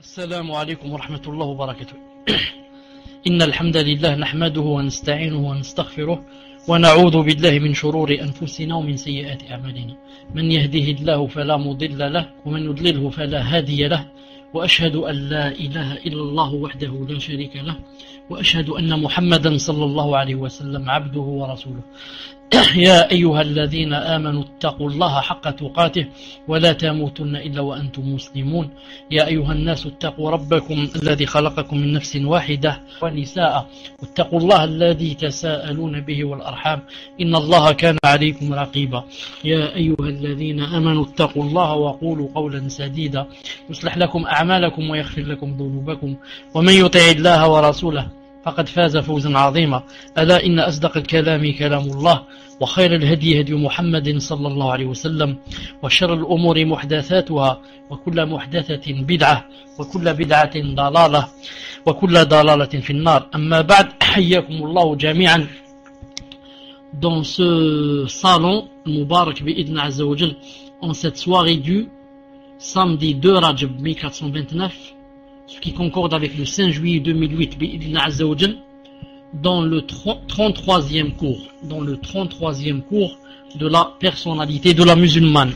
السلام عليكم ورحمة الله وبركاته. إن الحمد لله نحمده ونستعينه ونستغفره ونعوذ بالله من شرور أنفسنا ومن سيئات أعمالنا. من يهده الله فلا مضل له ومن يضلله فلا هادي له، وأشهد أن لا إله إلا الله وحده لا شريك له، وأشهد أن محمدا صلى الله عليه وسلم عبده ورسوله. يا أيها الذين آمنوا اتقوا الله حق تقاته ولا تموتن إلا وأنتم مسلمون. يا أيها الناس اتقوا ربكم الذي خلقكم من نفس واحدة ونساء، واتقوا الله الذي تساءلون به والأرحام إن الله كان عليكم رقيبا. يا أيها الذين آمنوا اتقوا الله وقولوا قولا سديدا يصلح لكم أعمالكم ويغفر لكم ذنوبكم، ومن يطع الله ورسوله فقد فاز فوزا عظيما. ألا إن أصدق الكلام كلام الله، وخير الهدي هدي محمد صلى الله عليه وسلم، وشر الأمور محدثاتها، وكل محدثة بدعة، وكل بدعة ضلالة، وكل ضلالة في النار. أما بعد، حياكم الله جميعا dans ce salon Mubarak bi'idna azza wa jal, en cette soirée du samedi 2 Rajab 1429, ce qui concorde avec le 5 juillet 2008 bi'idna azza wa jal, dans le 33e cours, de la personnalité de la musulmane.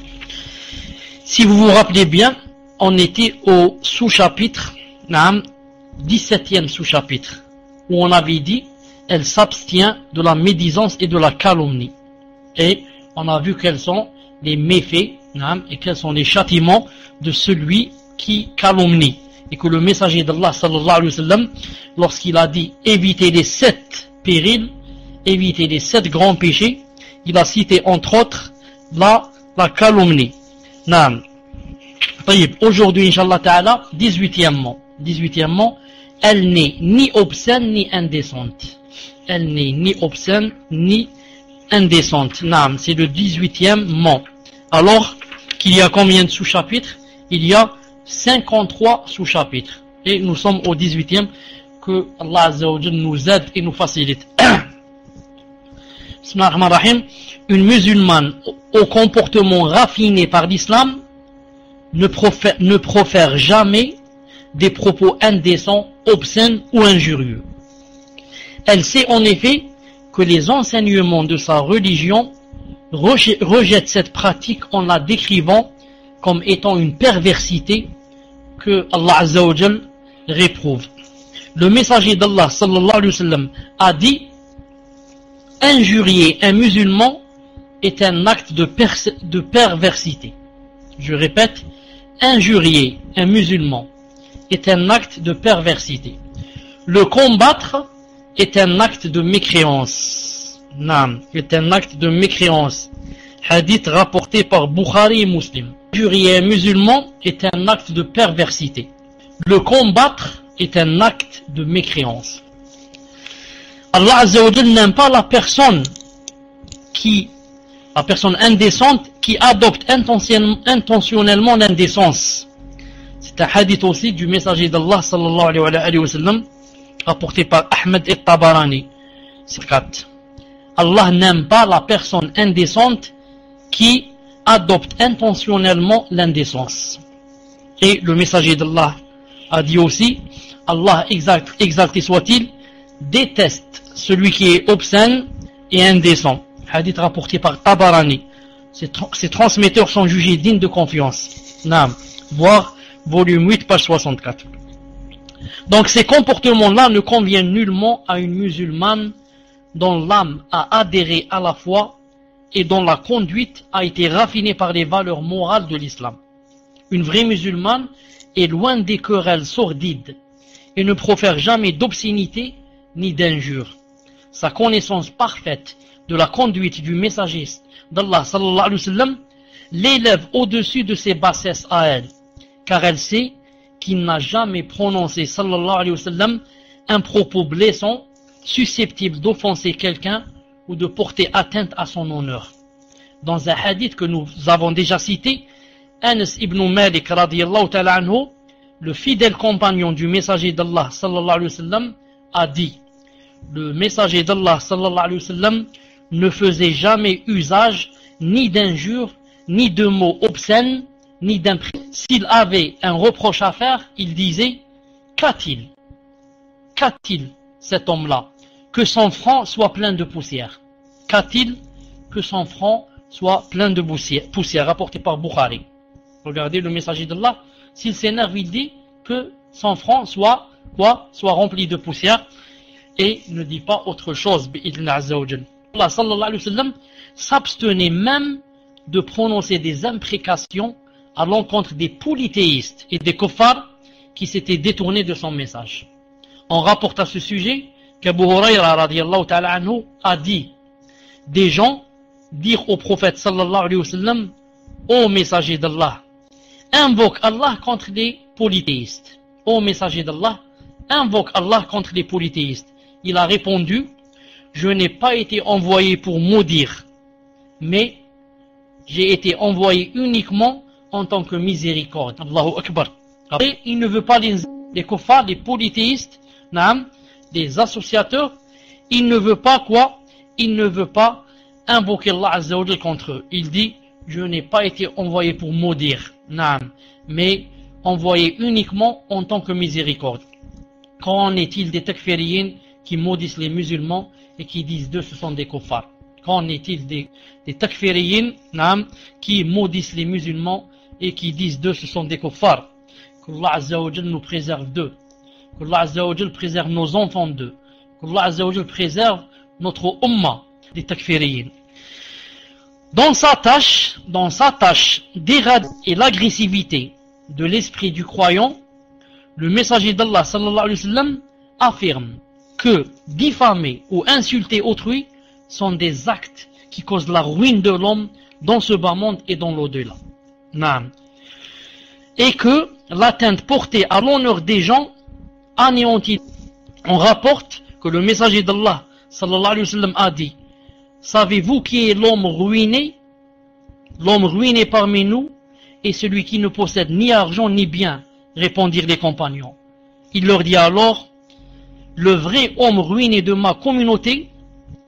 Si vous vous rappelez bien, on était au sous-chapitre 17e sous-chapitre, où on avait dit elle s'abstient de la médisance et de la calomnie, et on a vu quels sont les méfaits et quels sont les châtiments de celui qui calomnie. Et que le messager d'Allah sallallahu alayhi wa sallam, lorsqu'il a dit éviter les 7 périls, éviter les 7 grands péchés, il a cité entre autres la calomnie. Aujourd'hui, Inch'Allah Ta'ala, 18e, elle n'est ni obscène ni indécente. Elle n'est ni obscène ni indécente. C'est le 18e mot. Alors qu'il y a combien de sous-chapitres? Il y a 53 sous-chapitres. Et nous sommes au 18e, que Allah Azza wa Jal nous aide et nous facilite. Bismillahirrahmanirrahim. Une musulmane au comportement raffiné par l'islam ne profère jamais des propos indécents, obscènes ou injurieux. Elle sait en effet que les enseignements de sa religion rejettent cette pratique en la décrivant comme étant une perversité que Allah Azza wa Jal réprouve. Le messager d'Allah sallallahu alayhi wa sallam a dit: injurier un musulman est un acte de perversité. Je répète, injurier un musulman est un acte de perversité. Le combattre est un acte de mécréance. Est un acte de mécréance. Hadith rapporté par Bukhari et Muslim. Injurier un musulman est un acte de perversité. Le combattre est un acte de mécréance. Allah Azza wa Jal n'aime pas la personne indécente qui adopte intentionnellement l'indécence. C'est un hadith aussi du messager d'Allah sallallahu alayhi wa sallam, rapporté par Ahmed et Tabarani. C'est 4. Allah n'aime pas la personne indécente qui adopte intentionnellement l'indécence. Et le messager d'Allah a dit aussi: Allah exalté soit-il déteste celui qui est obscène et indécent. Hadith rapporté par Tabarani. Ces transmetteurs sont jugés dignes de confiance. Voir volume 8 page 64. Donc ces comportements-là ne conviennent nullement à une musulmane dont l'âme a adhéré à la foi et dont la conduite a été raffinée par les valeurs morales de l'islam. Une vraie musulmane est loin des querelles sordides et ne profère jamais d'obscénité ni d'injures. Sa connaissance parfaite de la conduite du messager d'Allah sallallahu alayhi wa sallam l'élève au-dessus de ses bassesses à elle, car elle sait qu'il n'a jamais prononcé sallallahu alayhi wa sallam un propos blessant susceptible d'offenser quelqu'un ou de porter atteinte à son honneur. Dans un hadith que nous avons déjà cité, Anas ibn Malik radiyallahu ta'ala anhu, le fidèle compagnon du messager d'Allah sallallahu alayhi wa sallam, a dit: le messager d'Allah sallallahu alayhi wa sallam ne faisait jamais usage ni d'injures ni de mots obscènes ni d'imprécations. S'il avait un reproche à faire, il disait, qu'a-t-il cet homme-là? Que son front soit plein de poussière. Qu'a-t-il? Que son front soit plein de poussière, rapporté par Bukhari. Regardez le messager d'Allah, s'il s'énerve, il dit que son front soit rempli de poussière, et ne dit pas autre chose. Allah sallallahu alayhi wa sallam s'abstenait même de prononcer des imprécations à l'encontre des polythéistes et des kuffars qui s'étaient détournés de son message. On rapporte à ce sujet qu'Abu Hurayra radiyallahu ta'ala anhu a dit: des gens dirent au prophète sallallahu alayhi wa sallam, ô messager d'Allah, invoque Allah contre les polythéistes. Ô messager d'Allah, invoque Allah contre les polythéistes. Il a répondu: je n'ai pas été envoyé pour maudire, mais j'ai été envoyé uniquement en tant que miséricorde. Allahu Akbar. Après, il ne veut pas les kuffars, les polythéistes, les associateurs, il ne veut pas quoi? Il ne veut pas invoquer Allah Azza wa Jal contre eux. Il dit: je n'ai pas été envoyé pour maudire, mais envoyé uniquement en tant que miséricorde. Qu'en est-il des takfiriyin qui maudissent les musulmans et qui disent d'eux ce sont des kuffars? Qu'en est-il des takfiriyin qui maudissent les musulmans et qui disent d'eux ce sont des kuffars? Qu'Allah Azza wa Jal nous préserve d'eux. Qu'Allah Azza wa Jal préserve nos enfants d'eux. Qu'Allah Azza wa Jal préserve notre umma des takfiriyin. Dans sa tâche d'éradiquer l'agressivité de l'esprit du croyant, le messager d'Allah sallallahu alayhi wa sallam affirme que diffamer ou insulter autrui sont des actes qui causent la ruine de l'homme dans ce bas monde et dans l'au-delà. Et que l'atteinte portée à l'honneur des gens anéantit. On rapporte que le messager d'Allah sallallahu alayhi wa sallam a dit: savez-vous qui est l'homme ruiné? L'homme ruiné parmi nous est celui qui ne possède ni argent ni bien, répondirent les compagnons. Il leur dit alors: le vrai homme ruiné de ma communauté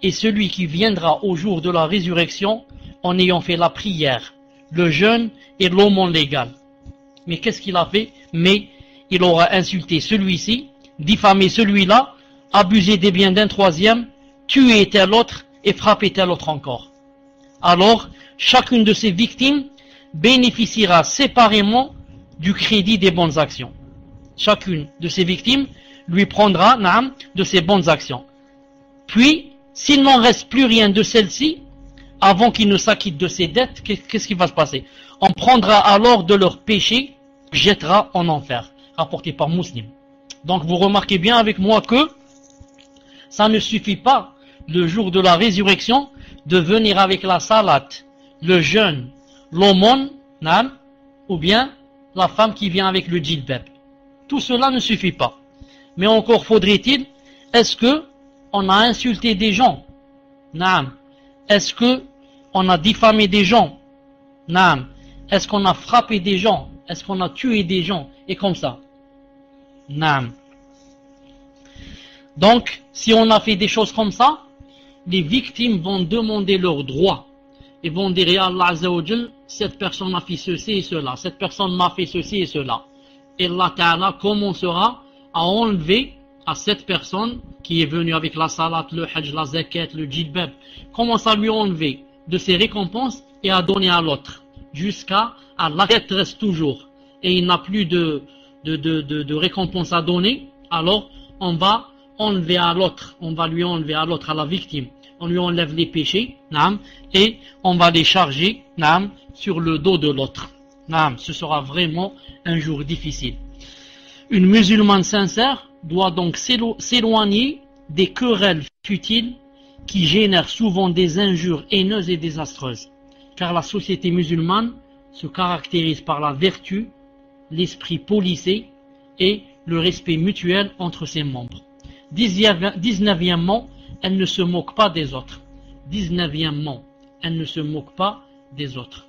est celui qui viendra au jour de la résurrection en ayant fait la prière, le jeûne et l'aumône légale. Mais qu'est-ce qu'il a fait? Mais il aura insulté celui-ci, diffamé celui-là, abusé des biens d'un troisième, tué tel autre et frappé tel autre encore. Alors, chacune de ces victimes bénéficiera séparément du crédit des bonnes actions. Chacune de ces victimes lui prendra de ses bonnes actions. Puis, s'il n'en reste plus rien de celle-ci, avant qu'il ne s'acquitte de ses dettes, qu'est-ce qui va se passer? On prendra alors de leurs péchés, jettera en enfer. Rapporté par Muslim. Donc vous remarquez bien avec moi que ça ne suffit pas le jour de la résurrection de venir avec la salate, le jeûne, l'aumône, ou bien la femme qui vient avec le djilbab. Tout cela ne suffit pas. Mais encore faudrait-il, est-ce que on a insulté des gens? Est-ce que on a diffamé des gens? Est-ce qu'on a frappé des gens? Est-ce qu'on a tué des gens? Et comme ça. Donc, si on a fait des choses comme ça, les victimes vont demander leurs droits. Ils vont dire: ya Allah Azza wa Jal, cette personne a fait ceci et cela, cette personne m'a fait ceci et cela. Et Allah Ta'ala commencera à enlever à cette personne qui est venue avec la salat, le hajj, la zakat, le djilbab, commence à lui enlever de ses récompenses et à donner à l'autre, jusqu'à la tête reste toujours, et il n'a plus de récompense à donner. Alors on va enlever à l'autre, on va lui enlever à l'autre, à la victime, on lui enlève les péchés, et on va les charger sur le dos de l'autre. Ce sera vraiment un jour difficile. Une musulmane sincère doit donc s'éloigner des querelles futiles qui génèrent souvent des injures haineuses et désastreuses, car la société musulmane se caractérise par la vertu, l'esprit policé et le respect mutuel entre ses membres. 19e, elle ne se moque pas des autres. 19e, elle ne se moque pas des autres.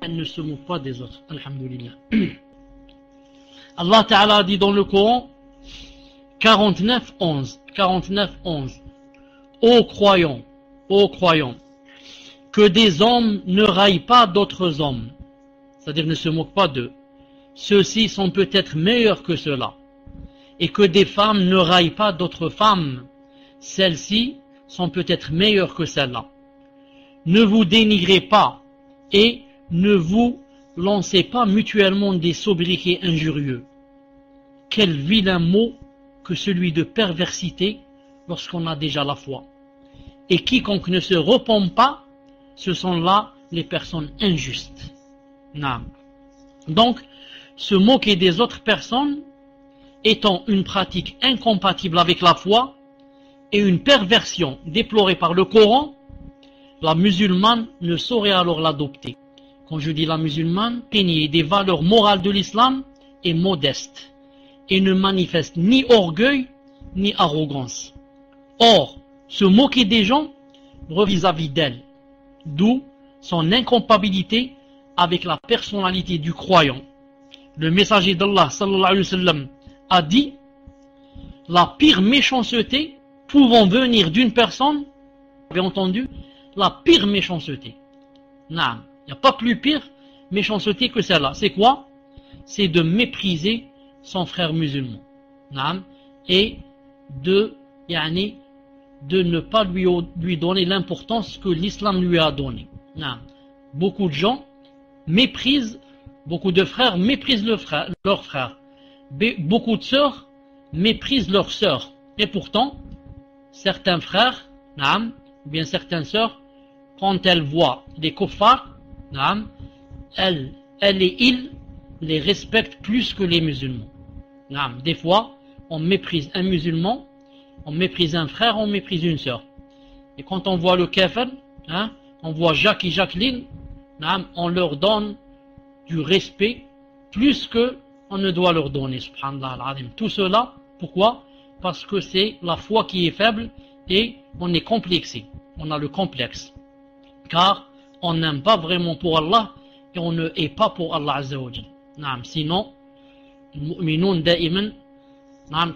Elle ne se moque pas des autres. Alhamdulillah. Allah Ta'ala dit dans le Coran 49:11. Ô croyants, que des hommes ne raillent pas d'autres hommes, c'est-à-dire ne se moque pas d'eux. Ceux-ci sont peut-être meilleurs que ceux-là, et que des femmes ne raillent pas d'autres femmes. Celles-ci sont peut-être meilleures que celles-là. Ne vous dénigrez pas et ne vous lancez pas mutuellement des sobriquets injurieux. Quel vilain mot que celui de perversité lorsqu'on a déjà la foi. Et quiconque ne se repent pas, ce sont là les personnes injustes. Non. Donc, se moquer des autres personnes étant une pratique incompatible avec la foi et une perversion déplorée par le Coran, la musulmane ne saurait alors l'adopter. Quand je dis la musulmane, peignée des valeurs morales de l'islam est modeste et ne manifeste ni orgueil ni arrogance. Or, se moquer des gens vis-à-vis d'elle, d'où son incompatibilité avec la personnalité du croyant. Le messager d'Allah sallallahu alayhi wa sallam a dit: la pire méchanceté pouvant venir d'une personne, vous avez entendu, la pire méchanceté. Non, il n'y a pas plus pire méchanceté que celle-là. C'est quoi? C'est de mépriser son frère musulman. Non, et de ne pas lui donner l'importance que l'islam lui a donnée. Non. Beaucoup de gens méprisent, beaucoup de frères méprisent leurs frères. Beaucoup de sœurs méprisent leurs sœurs. Et pourtant, certains frères, ou bien certaines sœurs, quand elles voient des kuffars, elles et ils les respectent plus que les musulmans. Des fois, on méprise un musulman, on méprise un frère, on méprise une sœur. Et quand on voit le kafir, on voit Jacques et Jacqueline, on leur donne du respect plus que on ne doit leur donner, subhanallah al-azim. Tout cela, pourquoi? Parce que c'est la foi qui est faible et on est complexé, on a le complexe. Car on n'aime pas vraiment pour Allah et on ne est pas pour Allah Azza wa Jal. Sinon,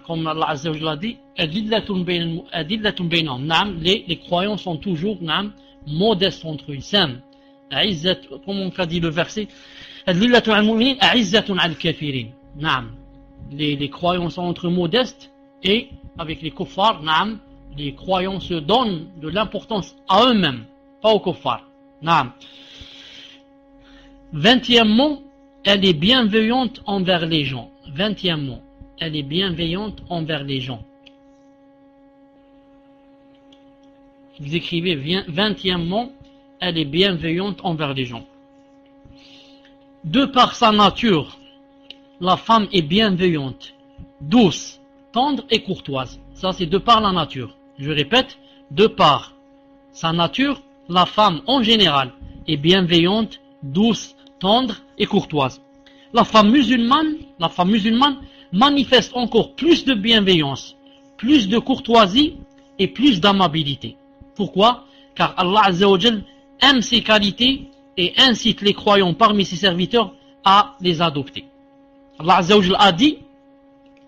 comme Allah Azza wa Jal a dit, les croyants sont toujours modestes entre eux, sains. Comme on a dit le verset, les croyants sont entre modestes et avec les kuffars, les croyants se donnent de l'importance à eux-mêmes, pas aux kuffars. 20e, elle est bienveillante envers les gens. 20e, elle est bienveillante envers les gens. Vous écrivez 20e, elle est bienveillante envers les gens. De par sa nature, la femme est bienveillante, douce, tendre et courtoise. Ça, c'est de par la nature. Je répète, de par sa nature, la femme en général est bienveillante, douce, tendre et courtoise. La femme musulmane manifeste encore plus de bienveillance, plus de courtoisie et plus d'amabilité. Pourquoi? Car Allah Azza wa Jal aime ces qualités et incite les croyants parmi ses serviteurs à les adopter. Allah Azza wa Jal a dit,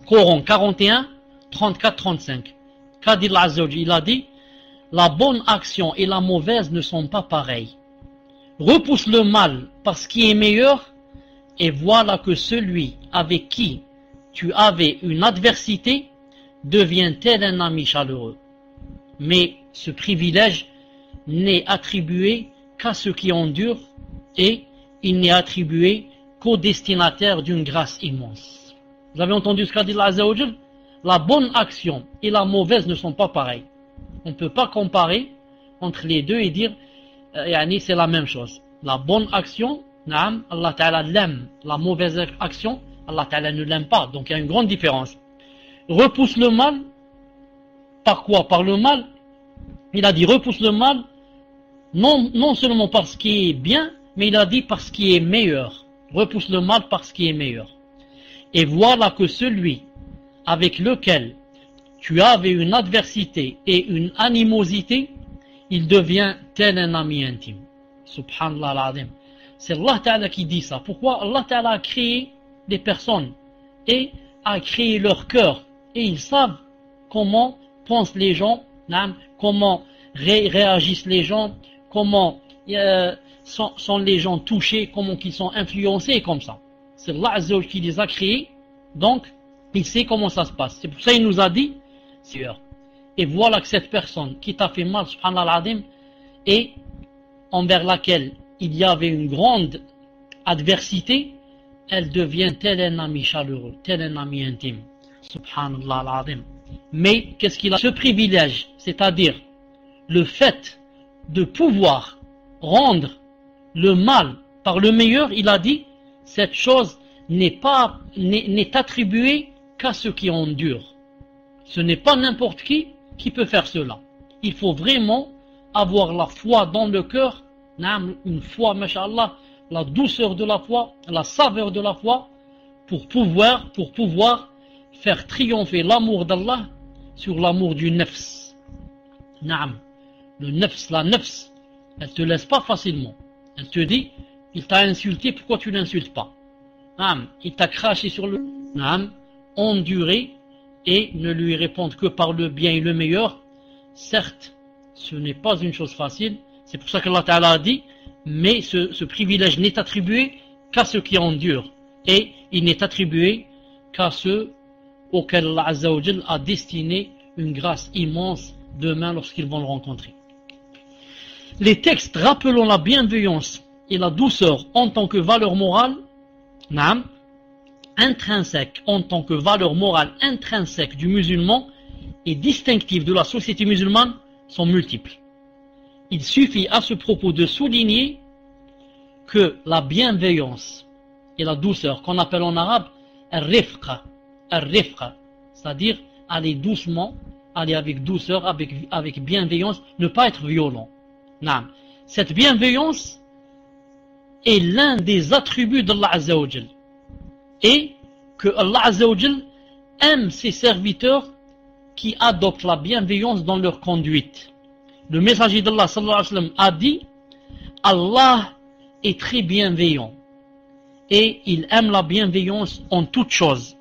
Coran 41, 34-35. Qu'a dit Allah Azza wa Jal? Il a dit: la bonne action et la mauvaise ne sont pas pareilles. Repousse le mal par ce qui est meilleur, et voilà que celui avec qui tu avais une adversité devient tel un ami chaleureux. Mais ce privilège n'est attribué qu'à ceux qui endurent, et il n'est attribué qu'au destinataire d'une grâce immense. Vous avez entendu ce qu'a dit Allah Azza wa Jal? La bonne action et la mauvaise ne sont pas pareilles. On ne peut pas comparer entre les deux et dire c'est la même chose. La bonne action, Allah Ta'ala l'aime. La mauvaise action, Allah Ta'ala ne l'aime pas. Donc il y a une grande différence. Repousse le mal. Par quoi? Par le mal. Il a dit repousse le mal, non seulement par ce qui est bien, mais il a dit par ce qui est meilleur. Repousse le mal par ce qui est meilleur. Et voilà que celui avec lequel tu avais une adversité et une animosité, il devient tel un ami intime. Subhanallah al-Azim. C'est Allah Ta'ala qui dit ça. Pourquoi? Allah Ta'ala a créé des personnes et a créé leur cœur. Et ils savent comment pensent les gens, comment réagissent les gens, comment sont les gens touchés, comment ils sont influencés comme ça. C'est Allah Azza wa Jalla qui les a créés, donc il sait comment ça se passe. C'est pour ça qu'il nous a dit, et voilà que cette personne qui t'a fait mal, subhanallah al-azim, et envers laquelle il y avait une grande adversité, elle devient tel un ami chaleureux, tel un ami intime. Subhanallah al-azim. Mais qu'est-ce qu'il a? Ce privilège, c'est-à-dire le fait de pouvoir rendre le mal par le meilleur, il a dit, cette chose n'est attribuée qu'à ceux qui endurent. Ce n'est pas n'importe qui peut faire cela. Il faut vraiment avoir la foi dans le cœur, une foi, masha'Allah, la douceur de la foi, la saveur de la foi, pour pouvoir faire triompher l'amour d'Allah sur l'amour du nafs. Le nafs, la nafs, elle te laisse pas facilement. Elle te dit, il t'a insulté, pourquoi tu l'insultes pas? Il t'a craché sur le... endurer et ne lui répondre que par le bien et le meilleur. Certes, ce n'est pas une chose facile. C'est pour ça qu'Allah Ta'ala a dit, mais ce privilège n'est attribué qu'à ceux qui endurent. Et il n'est attribué qu'à ceux auxquels Allah Azza wa Jal a destiné une grâce immense demain lorsqu'ils vont le rencontrer. Les textes rappelant la bienveillance et la douceur en tant que valeur morale, intrinsèque, en tant que valeur morale intrinsèque du musulman et distinctive de la société musulmane, sont multiples. Il suffit à ce propos de souligner que la bienveillance et la douceur, qu'on appelle en arabe al-rifqa, c'est-à-dire aller doucement, aller avec douceur, avec bienveillance, ne pas être violent. Cette bienveillance est l'un des attributs d'Allah Azza wa Jal, et que Allah Azza wa Jal aime ses serviteurs qui adoptent la bienveillance dans leur conduite. Le messager d'Allah sallallahu alayhi wa sallam a dit, Allah est très bienveillant et il aime la bienveillance en toutes choses.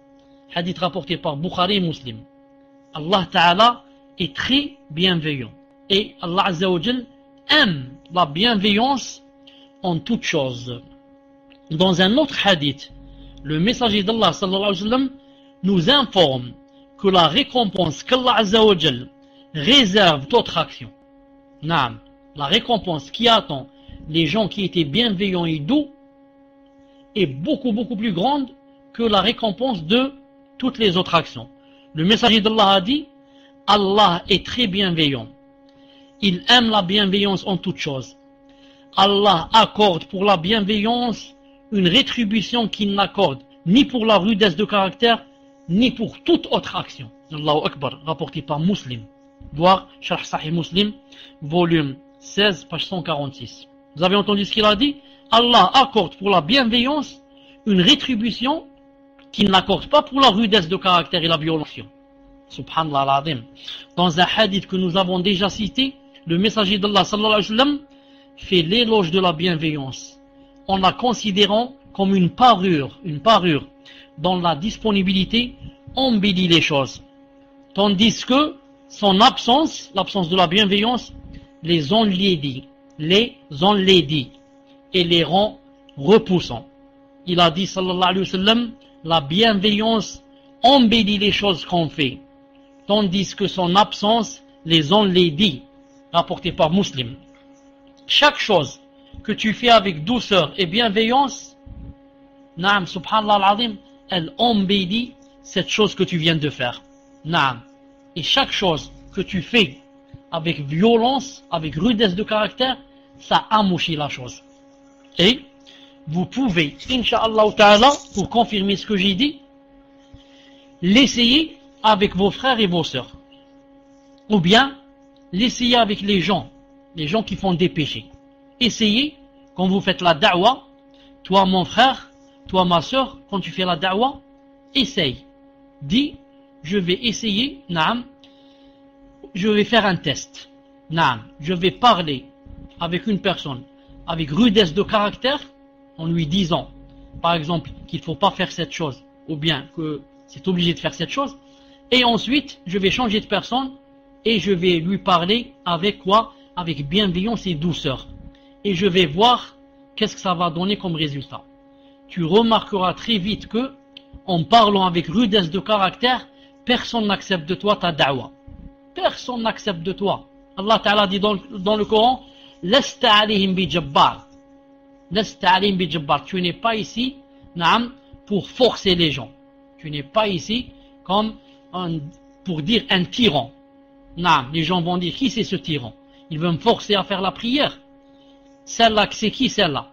Hadith rapporté par Bukhari et Muslim. Allah Ta'ala est très bienveillant et Allah Azza wa Jal aime la bienveillance en toutes choses. Dans un autre hadith, le messager d'Allah sallallahu alayhi wa sallam nous informe que la récompense qu'Allah Azza wa Jal réserve d'autres actions, la récompense qui attend les gens qui étaient bienveillants et doux est beaucoup plus grande que la récompense de toutes les autres actions. Le messager d'Allah a dit, Allah est très bienveillant. Il aime la bienveillance en toutes choses. Allah accorde pour la bienveillance une rétribution qu'il n'accorde ni pour la rudesse de caractère, ni pour toute autre action. Allahu Akbar, rapporté par Muslim. Voir Sharh Sahih Muslim, volume 16, page 146. Vous avez entendu ce qu'il a dit? Allah accorde pour la bienveillance une rétribution qu'il n'accorde pas pour la rudesse de caractère et la violence. Subhanallah al-Azim. Dans un hadith que nous avons déjà cité, le messager d'Allah sallallahu alayhi wa sallam fait l'éloge de la bienveillance en la considérant comme une parure dont la disponibilité embellit les choses, tandis que son absence, l'absence de la bienveillance, les enlaidit et les rend repoussants. Il a dit sallallahu alayhi wa sallam, la bienveillance embellit les choses qu'on fait, tandis que son absence les enlaidit, rapporté par Muslim. Chaque chose que tu fais avec douceur et bienveillance, subhanallah al-azim, elle embellit cette chose que tu viens de faire. Et chaque chose que tu fais avec violence, avec rudesse de caractère, ça amouchit la chose. Et vous pouvez, incha'Allah ta'ala, pour confirmer ce que j'ai dit, l'essayer avec vos frères et vos sœurs. Ou bien, l'essayer avec les gens qui font des péchés. Essayez, quand vous faites la da'wa, toi mon frère, toi ma sœur, quand tu fais la da'wa, essaye. Dis, je vais essayer, je vais faire un test. Je vais parler avec une personne avec rudesse de caractère en lui disant, par exemple, qu'il ne faut pas faire cette chose, ou bien que c'est obligé de faire cette chose, et ensuite, je vais changer de personne et je vais lui parler avec quoi? Avec bienveillance et douceur. et je vais voir qu'est-ce que ça va donner comme résultat. Tu remarqueras très vite que, en parlant avec rudesse de caractère, personne n'accepte de toi ta da'wa. Personne n'accepte de toi. Allah Ta'ala dit dans le Coran, Lasta alayhim bi jabbar. Lasta alayhim bi jabbar. Tu n'es pas ici, naam, pour forcer les gens. Tu n'es pas ici comme pour dire un tyran. Naam, les gens vont dire, qui c'est ce tyran? Il veut me forcer à faire la prière. Celle-là, c'est qui celle-là?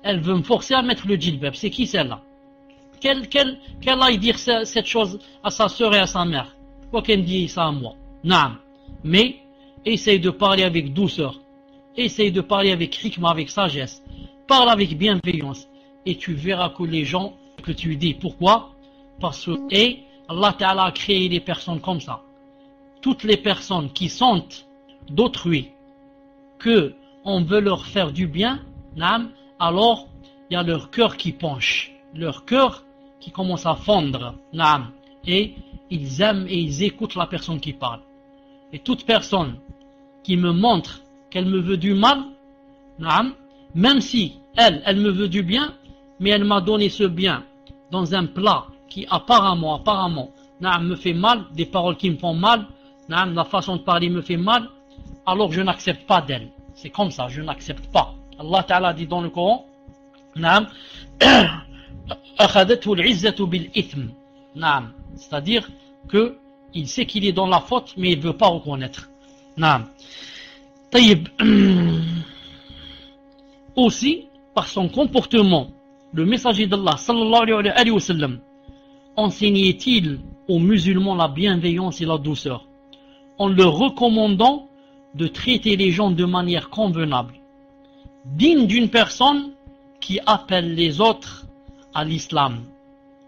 Elle veut me forcer à mettre le djilbab. C'est qui celle-là? Qu'elle aille dire cette chose à sa sœur et à sa mère. Pourquoi qu'elle me dit ça à moi? Naam. Mais, essaye de parler avec douceur. Essaye de parler avec hikma, avec sagesse. Parle avec bienveillance. Et tu verras que les gens que tu dis. Pourquoi? Parce que, et Allah Ta'ala a créé des personnes comme ça. Toutes les personnes qui sentent d'autrui que on veut leur faire du bien, naam, alors il y a leur cœur qui penche. Leur cœur qui commence à fondre, naam, et ils aiment et ils écoutent la personne qui parle. Et toute personne qui me montre qu'elle me veut du mal, naam, même si elle me veut du bien, mais elle m'a donné ce bien dans un plat qui apparemment, naam, me fait mal, des paroles qui me font mal, naam, la façon de parler me fait mal, alors je n'accepte pas d'elle. C'est comme ça, je n'accepte pas. Allah Ta'ala dit dans le Coran, naam, c'est-à-dire que il sait qu'il est dans la faute, mais il ne veut pas reconnaître. Aussi, par son comportement, le messager d'Allah sallallahu alayhi wa sallam enseignait-il aux musulmans la bienveillance et la douceur, en leur recommandant de traiter les gens de manière convenable, digne d'une personne qui appelle les autres à l'islam,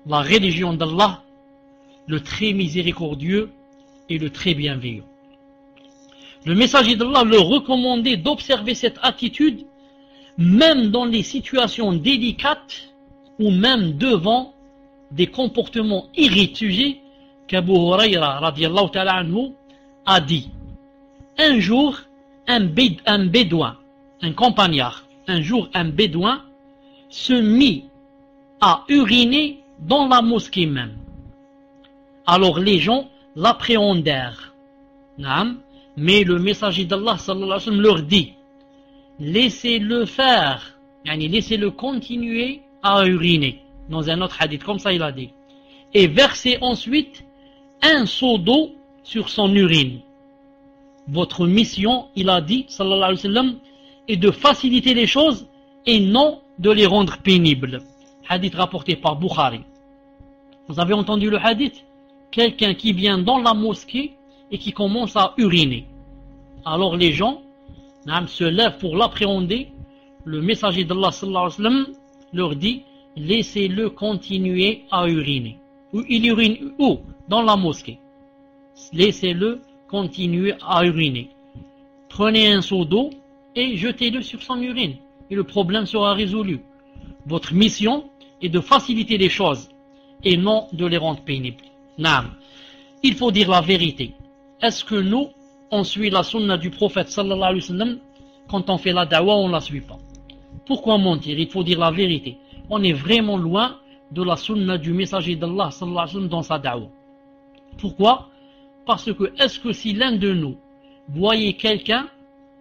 la religion d'Allah, le très miséricordieux et le très bienveillant. Le messager d'Allah leur recommandait d'observer cette attitude même dans les situations délicates ou même devant des comportements irréguliers qu'Abu Hurayra radiallahu ta'ala anhu a dit. Un jour, un bédouin, un campagnard, un bédouin se mit à uriner dans la mosquée même. Alors les gens l'appréhendèrent. Mais le messager d'Allah sallallahu alayhi wa sallam leur dit, laissez-le faire, laissez-le continuer à uriner. Dans un autre hadith, comme ça il a dit. Et versez ensuite un seau d'eau sur son urine. Votre mission, il a dit, sallallahu alayhi wa sallam, est de faciliter les choses et non de les rendre pénibles. Hadith rapporté par Bukhari. Vous avez entendu le hadith? Quelqu'un qui vient dans la mosquée et qui commence à uriner. Alors les gens se lèvent pour l'appréhender. Le messager d'Allah sallallahu alayhi wa sallam leur dit, laissez-le continuer à uriner. Il urine où? Dans la mosquée. Laissez-le continuer à uriner. Prenez un seau d'eau et jetez-le sur son urine. Et le problème sera résolu. Votre mission est de faciliter les choses et non de les rendre pénibles. Naam. Il faut dire la vérité. Est-ce que nous, on suit la sunna du prophète sallallahu alayhi wa sallam? Quand on fait la da'wa, on ne la suit pas. Pourquoi mentir? Il faut dire la vérité. On est vraiment loin de la sunna du messager d'Allah sallallahu alayhi wa sallam dans sa da'wa. Pourquoi? Parce que est-ce que si l'un de nous voyait quelqu'un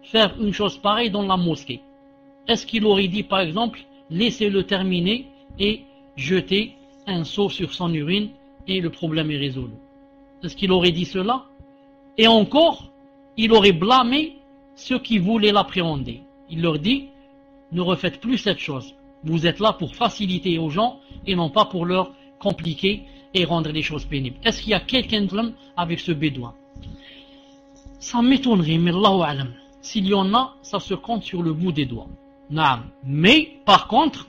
faire une chose pareille dans la mosquée, est-ce qu'il aurait dit par exemple, laissez-le terminer et jeter un seau sur son urine et le problème est résolu? Est-ce qu'il aurait dit cela? Et encore, il aurait blâmé ceux qui voulaient l'appréhender. Il leur dit, ne refaites plus cette chose. Vous êtes là pour faciliter aux gens et non pas pour leur compliquer et rendre les choses pénibles. Est-ce qu'il y a quelqu'un de l'homme avec ce bédouin? Ça m'étonnerait, mais Allahu a'lam. S'il y en a, ça se compte sur le bout des doigts. Naam. Mais par contre,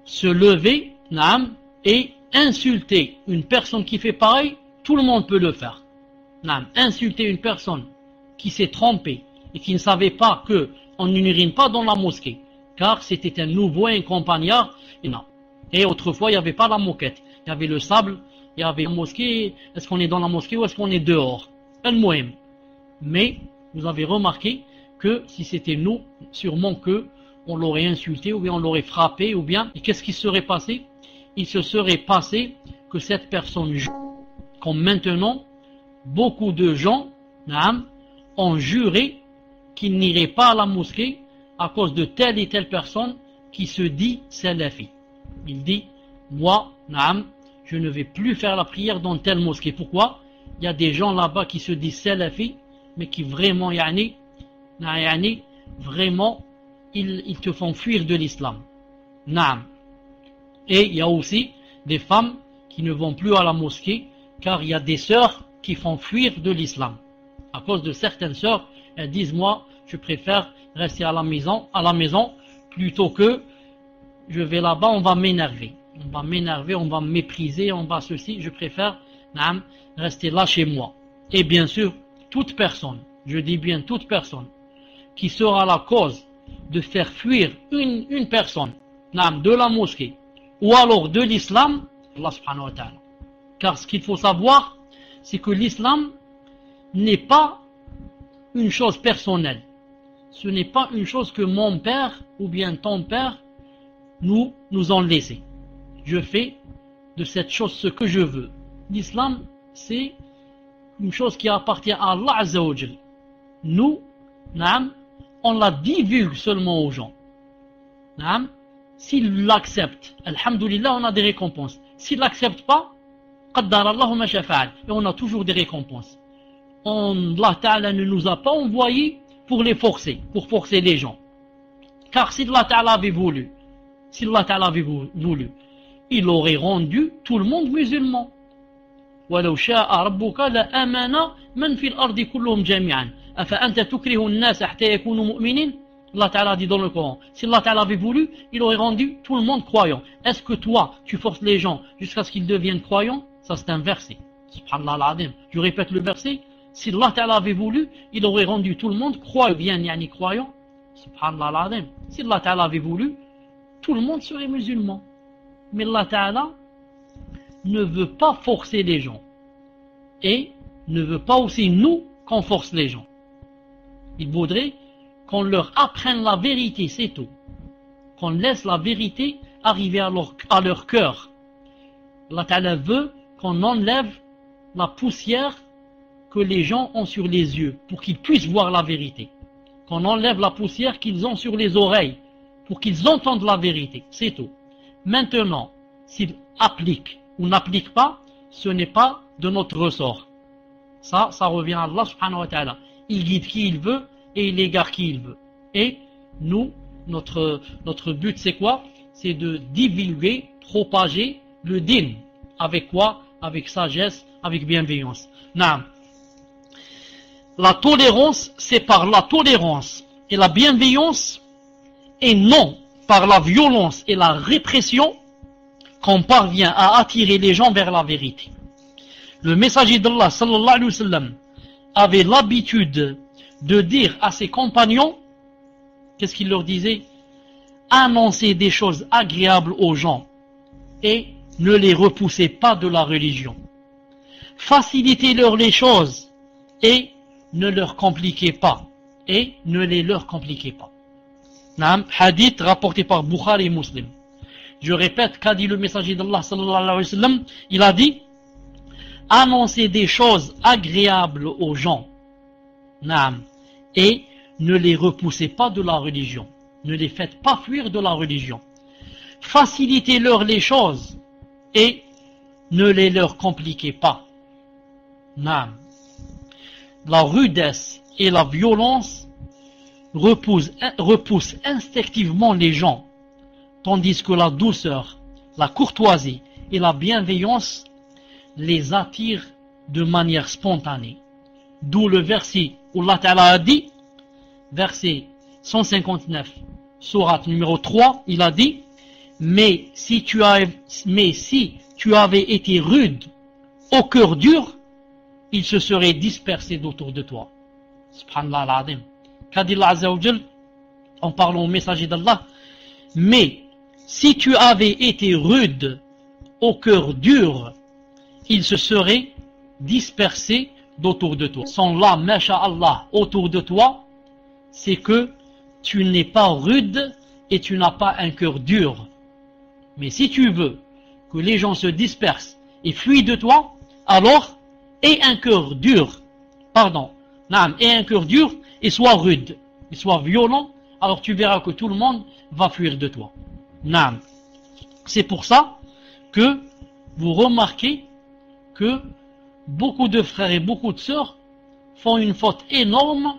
se lever, et insulter une personne qui fait pareil, tout le monde peut le faire. Insulter une personne qui s'est trompée et qui ne savait pas que on n'urine pas dans la mosquée, car c'était un nouveau, un campagnard, et non. Et autrefois, il n'y avait pas la moquette. Il y avait le sable, il y avait la mosquée. Est-ce qu'on est dans la mosquée ou est-ce qu'on est dehors? Mais, vous avez remarqué que si c'était nous, sûrement que on l'aurait insulté, ou bien on l'aurait frappé, ou bien, et qu'est-ce qui serait passé? Il se serait passé que cette personne, comme maintenant, beaucoup de gens ont juré qu'ils n'iraient pas à la mosquée à cause de telle et telle personne qui se dit salafi. Il dit, moi, je ne vais plus faire la prière dans telle mosquée. Pourquoi? Il y a des gens là-bas qui se disent salafi, mais qui vraiment, vraiment, ils te font fuir de l'islam. Et il y a aussi des femmes qui ne vont plus à la mosquée, car il y a des sœurs qui font fuir de l'islam. À cause de certaines sœurs, elles disent, moi, je préfère rester à la maison plutôt que je vais là-bas, on va m'énerver. On va m'énerver, on va me mépriser, on va ceci. Je préfère rester là chez moi. Et bien sûr, toute personne, je dis bien toute personne, qui sera la cause de faire fuir une personne de la mosquée ou alors de l'islam, Allah subhanahu wa ta'ala. Car ce qu'il faut savoir, c'est que l'islam n'est pas une chose personnelle. Ce n'est pas une chose que mon père ou bien ton père nous ont laissé. Je fais de cette chose ce que je veux. L'islam, c'est une chose qui appartient à Allah Azza wa Jal. Nous, on la divulgue seulement aux gens. S'ils l'acceptent, alhamdoulilah, on a des récompenses. S'ils l'acceptent pas, qaddar Allahu ma shafa'al, et on a toujours des récompenses. Allah Ta'ala ne nous a pas envoyés pour les forcer, pour forcer les gens. Car si Allah Ta'ala avait voulu, il aurait rendu tout le monde musulman. وَلَوْ شَاءَ رَبُّكَ لَآمَنَ مَنْ فِي الْأَرْضِ كُلُّهُمْ جَمِيعًا أَفَأَنْتَ تُكْرِهُ النَّاسَ حَتَّى يَكُونُوا مُؤْمِنِينَ. Allah Ta'ala dit dans le Coran, si Allah Ta'ala avait voulu, il aurait rendu tout le monde croyant. Est-ce que toi, tu forces les gens jusqu'à ce qu'ils deviennent croyants? Ça c'est un verset. Subhanallah al-Azim. Je répète le verset. Si Allah Ta'ala avait voulu, il aurait rendu tout le monde croyant. Subhanallah al-Azim. Si Allah Ta'ala avait voulu, tout le monde serait musulman. Mais Allah Ta'ala ne veut pas forcer les gens. Et ne veut pas aussi nous qu'on force les gens. Il voudrait qu'on leur apprenne la vérité, c'est tout. Qu'on laisse la vérité arriver à leur cœur. Allah Ta'ala veut qu'on enlève la poussière que les gens ont sur les yeux pour qu'ils puissent voir la vérité. Qu'on enlève la poussière qu'ils ont sur les oreilles pour qu'ils entendent la vérité, c'est tout. Maintenant, s'ils appliquent ou n'appliquent pas, ce n'est pas de notre ressort. Ça revient à Allah subhanahu wa ta'ala. Il guide qui il veut et il égare qui il veut. Et nous, notre but c'est quoi? C'est de divulguer, propager le din. Avec quoi? Avec sagesse, avec bienveillance. Naam. La tolérance, c'est par la tolérance et la bienveillance, et non par la violence et la répression, qu'on parvient à attirer les gens vers la vérité. Le messager d'Allah sallallahu alayhi wa sallam avait l'habitude de dire à ses compagnons, qu'est-ce qu'il leur disait? Annoncez des choses agréables aux gens et ne les repoussez pas de la religion. Facilitez-leur les choses et ne leur compliquez pas. Et ne les leur compliquez pas. Hadith rapporté par Bukhari et Muslim. Je répète, qu'a dit le messager d'Allah sallallahu alayhi wa sallam? Il a dit, annoncez des choses agréables aux gens. Et ne les repoussez pas de la religion. Ne les faites pas fuir de la religion. Facilitez-leur les choses et ne les leur compliquez pas. La rudesse et la violence repoussent instinctivement les gens, tandis que la douceur, la courtoisie et la bienveillance les attirent de manière spontanée. D'où le verset où Allah Ta'ala a dit, verset 159, sourate numéro 3, il a dit, mais si tu avais été rude, au cœur dur, il se serait dispersé autour de toi. Subhanallah al-Azim. Qu'a dit Allah Azza wa Jal en parlant au messager d'Allah? Mais si tu avais été rude, au cœur dur, il se serait dispersé d'autour de toi. Sont là, masha'Allah, autour de toi, c'est que tu n'es pas rude et tu n'as pas un cœur dur. Mais si tu veux que les gens se dispersent et fuient de toi, alors aie un cœur dur, aie un cœur dur et sois rude, et sois violent, alors tu verras que tout le monde va fuir de toi. C'est pour ça que vous remarquez que beaucoup de frères et beaucoup de sœurs font une faute énorme,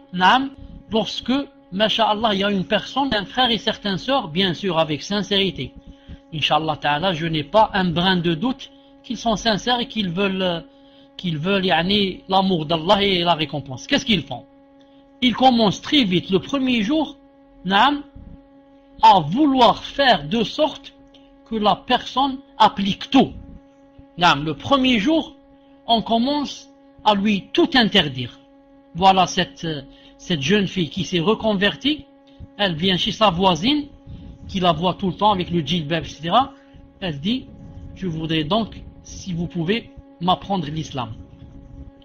lorsque, masha'Allah, il y a une personne, un frère et certaines sœurs, bien sûr avec sincérité. Inch'Allah ta'ala, je n'ai pas un brin de doute qu'ils sont sincères et qu'ils veulent l'amour d'Allah et la récompense. Qu'est-ce qu'ils font? Ils commencent très vite, le premier jour, à vouloir faire de sorte que la personne applique tout. Le premier jour, on commence à lui tout interdire. Voilà cette jeune fille qui s'est reconvertie, elle vient chez sa voisine, qui la voit tout le temps avec le djilbab, etc. Elle dit, je voudrais donc, si vous pouvez, m'apprendre l'islam.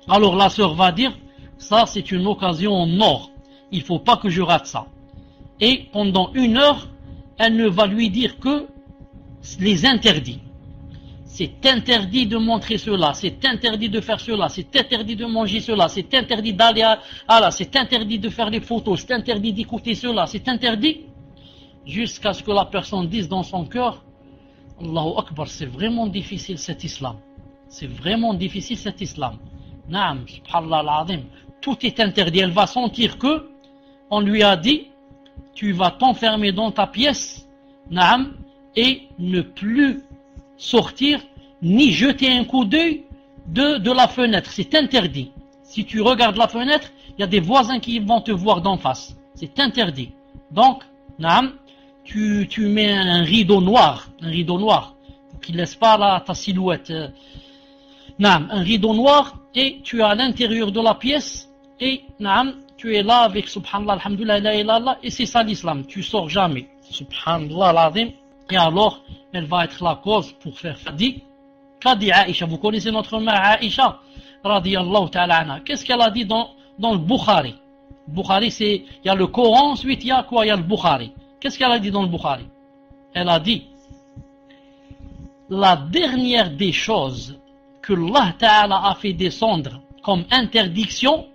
Alors la sœur va dire, ça c'est une occasion en or, il ne faut pas que je rate ça. Et pendant 1 heure, elle ne va lui dire que les interdits. C'est interdit de montrer cela, c'est interdit de faire cela, c'est interdit de manger cela, c'est interdit d'aller à là, c'est interdit de faire des photos, c'est interdit d'écouter cela, c'est interdit, jusqu'à ce que la personne dise dans son cœur, Allahu Akbar, c'est vraiment difficile cet islam. C'est vraiment difficile cet islam. Naam, subhanallah al-azim, tout est interdit. Elle va sentir que on lui a dit, tu vas t'enfermer dans ta pièce, naam, et ne plus sortir, ni jeter un coup d'œil de la fenêtre. C'est interdit. Si tu regardes la fenêtre, il y a des voisins qui vont te voir d'en face. C'est interdit. Donc, naam, tu mets un rideau noir, pour qu'il ne laisse pas ta silhouette. Naam, un rideau noir, et tu es à l'intérieur de la pièce, et naam, tu es là avec subhanallah, alhamdulillah, la ilaha illallah, et c'est ça l'islam, tu sors jamais. Subhanallah, l'azim. Et alors, elle va être la cause pour faire qu'a dit Aïcha. Vous connaissez notre mère Aïcha, radiyallahu ta'ala anha. Qu'est-ce qu'elle a dit dans le Bukhari? Bukhari, il y a le Coran, ensuite il y a quoi? Il y a le Bukhari. Qu'est-ce qu'elle a dit dans le Bukhari? Elle a dit, la dernière des choses que Allah Ta'ala a fait descendre comme interdiction,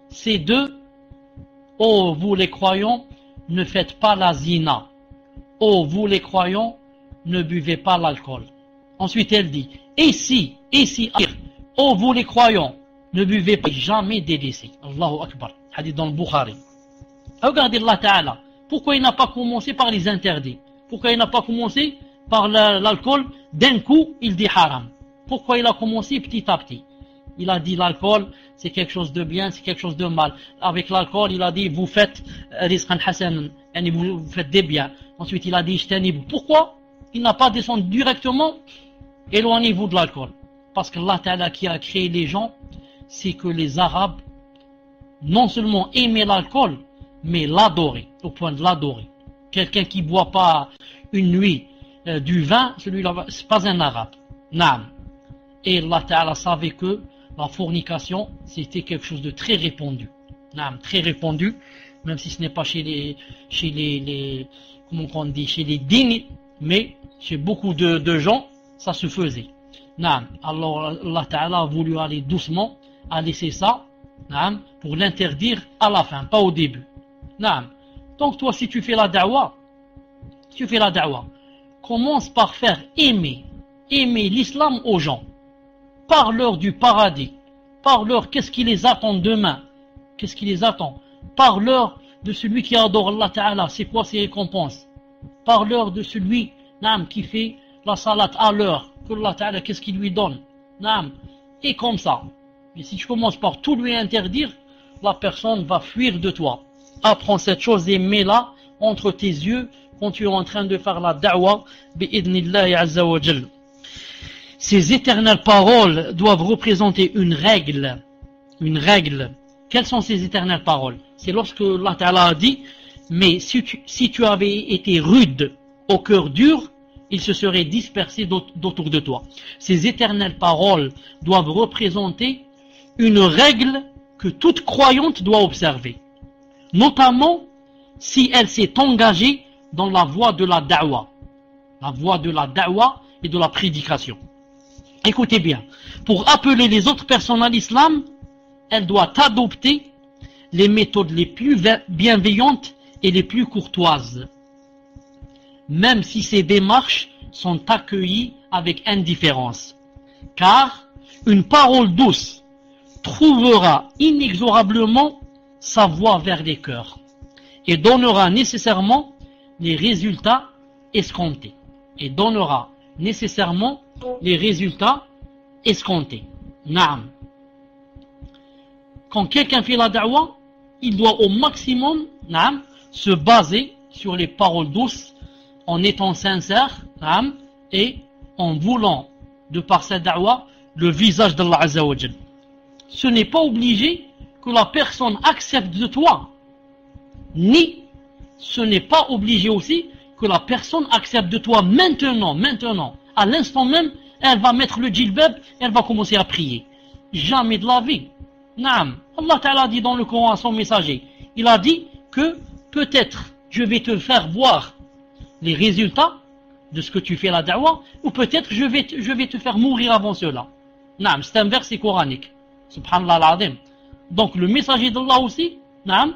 c'est oh vous les croyants, ne faites pas la zina. Oh vous les croyants, ne buvez pas l'alcool. Ensuite elle dit, et si, oh vous les croyants, ne buvez pas jamais délaissé. Allahu Akbar. Hadith dans le Bukhari. Regardez Allah Ta'ala. Pourquoi il n'a pas commencé par les interdits? Pourquoi il n'a pas commencé par l'alcool? D'un coup, il dit haram. Pourquoi il a commencé petit à petit? Il a dit l'alcool, c'est quelque chose de bien, c'est quelque chose de mal. Avec l'alcool, il a dit, vous faites rizqan hasan, vous faites des biens. Ensuite, il a dit, ijtanibu. Pourquoi il n'a pas descendu directement? Éloignez-vous de l'alcool. Parce que Allah Ta'ala qui a créé les gens, c'est que les Arabes, non seulement aimaient l'alcool, mais l'adoraient, au point de l'adorer. Quelqu'un qui ne boit pas une nuit du vin, celui-là, c'est pas un Arabe. Naam. Et Allah Ta'ala savait que la fornication, c'était quelque chose de très répandu. Naam, très répandu, même si ce n'est pas chez les comment on dit, chez les dignes, mais chez beaucoup de gens, ça se faisait. Naam. Alors Allah Ta'ala a voulu aller doucement, à laisser ça, naam, pour l'interdire à la fin, pas au début. Naam. Donc toi, si tu fais la da'wa, commence par faire aimer l'islam aux gens. Parle-leur du paradis. Parle-leur qu'est-ce qui les attend demain. Qu'est-ce qui les attend. Parle-leur de celui qui adore Allah Ta'ala. C'est quoi ses récompenses. Parle-leur de celui qui fait la salat à l'heure. Que Allah Ta'ala, qu'est-ce qu'il lui donne. Et comme ça. Mais si tu commences par tout lui interdire, la personne va fuir de toi. Apprends cette chose et mets-la entre tes yeux quand tu es en train de faire la da'wa bi'idnillahi azza wa jal. Ces éternelles paroles doivent représenter une règle. Une règle. Quelles sont ces éternelles paroles? C'est lorsque Allah Ta'ala a dit, mais si tu avais été rude au cœur dur, il se serait dispersé d'autour de toi. Ces éternelles paroles doivent représenter une règle que toute croyante doit observer. notamment si elle s'est engagée dans la voie de la da'wa. La voie de la da'wa et de la prédication. Écoutez bien, pour appeler les autres personnes à l'islam, elle doit adopter les méthodes les plus bienveillantes et les plus courtoises, même si ces démarches sont accueillies avec indifférence. Car une parole douce trouvera inexorablement sa voie vers les cœurs et donnera nécessairement les résultats escomptés. Et donnera nécessairement les résultats escomptés. Naam. Quand quelqu'un fait la da'wa, il doit au maximum naam, se baser sur les paroles douces, en étant sincère naam, et en voulant, de par cette da'wa, le visage d'Allah Azza wa Jal. Ce n'est pas obligé que la personne accepte de toi, ni ce n'est pas obligé aussi que la personne accepte de toi maintenant, à l'instant même, elle va mettre le djilbab, elle va commencer à prier. Jamais de la vie. Naam. Allah Ta'ala dit dans le Coran à son messager, il a dit que peut-être je vais te faire voir les résultats de ce que tu fais la da'wa, ou peut-être je vais te faire mourir avant cela. Naam, c'est un verset coranique. Subhanallah al-Azim. Donc le messager d'Allah aussi, naam,